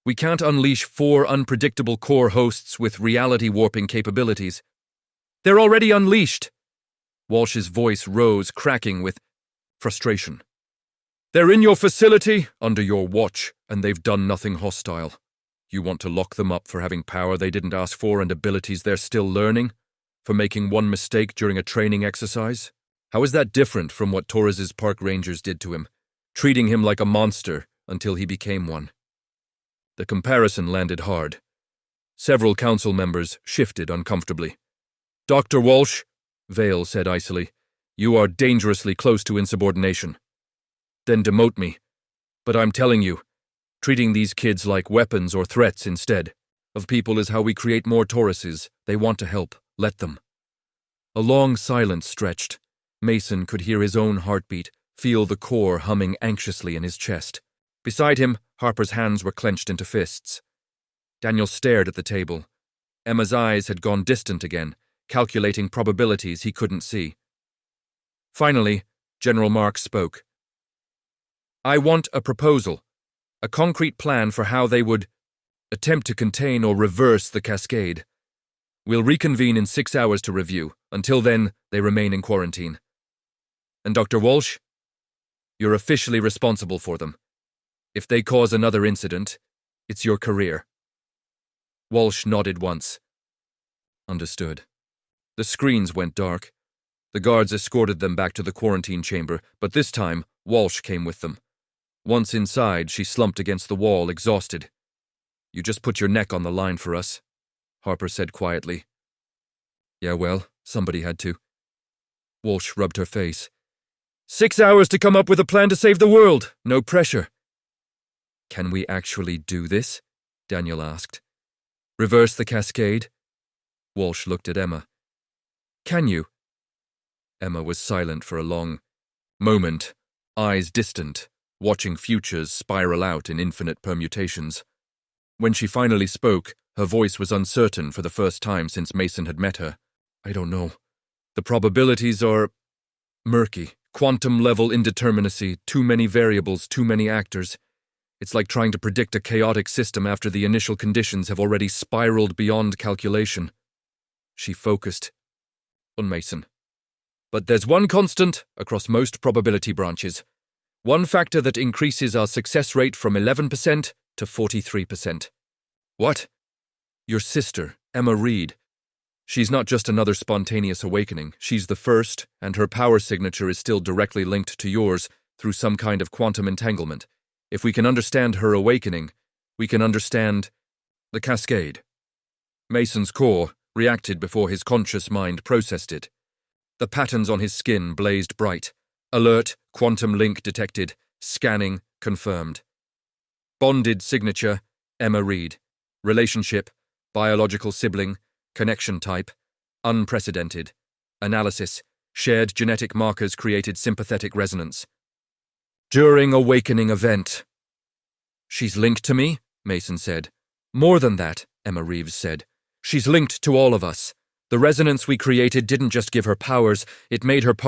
We can't unleash 4 unpredictable core hosts with reality-warping capabilities. They're already unleashed. Walsh's voice rose, cracking with frustration. They're in your facility, under your watch, and they've done nothing hostile. You want to lock them up for having power they didn't ask for and abilities they're still learning? For making one mistake during a training exercise? How is that different from what Torres's park rangers did to him, treating him like a monster until he became one? The comparison landed hard. Several council members shifted uncomfortably. Dr. Walsh, Vale said icily, you are dangerously close to insubordination. Then demote me. But I'm telling you, treating these kids like weapons or threats instead of people is how we create more Tauruses. They want to help. Let them. A long silence stretched. Mason could hear his own heartbeat, feel the core humming anxiously in his chest. Beside him, Harper's hands were clenched into fists. Daniel stared at the table. Emma's eyes had gone distant again, calculating probabilities he couldn't see. Finally, General Marks spoke. I want a proposal, a concrete plan for how they would attempt to contain or reverse the cascade. We'll reconvene in 6 hours to review. Until then, they remain in quarantine. And Dr. Walsh? You're officially responsible for them. If they cause another incident, it's your career. Walsh nodded once. Understood. The screens went dark. The guards escorted them back to the quarantine chamber, but this time, Walsh came with them. Once inside, she slumped against the wall, exhausted. You just put your neck on the line for us, Harper said quietly. Yeah, well, somebody had to. Walsh rubbed her face. 6 hours to come up with a plan to save the world. No pressure. Can we actually do this? Daniel asked. Reverse the cascade? Walsh looked at Emma. Can you? Emma was silent for a long moment, eyes distant, watching futures spiral out in infinite permutations. When she finally spoke, her voice was uncertain for the first time since Mason had met her. I don't know. The probabilities are murky. Quantum-level indeterminacy, too many variables, too many actors. It's like trying to predict a chaotic system after the initial conditions have already spiraled beyond calculation. She focused on Mason. But there's one constant across most probability branches. One factor that increases our success rate from 11% to 43%. What? Your sister, Emma Reed. She's not just another spontaneous awakening. She's the first, and her power signature is still directly linked to yours through some kind of quantum entanglement. If we can understand her awakening, we can understand the cascade. Mason's core reacted before his conscious mind processed it. The patterns on his skin blazed bright. Alert, quantum link detected, scanning, confirmed. Bonded signature, Emma Reed. Relationship, biological sibling, connection type, unprecedented. Analysis, shared genetic markers created sympathetic resonance. During awakening event. She's linked to me, Mason said. More than that, Emma Reeves said. She's linked to all of us. The resonance we created didn't just give her powers, it made her part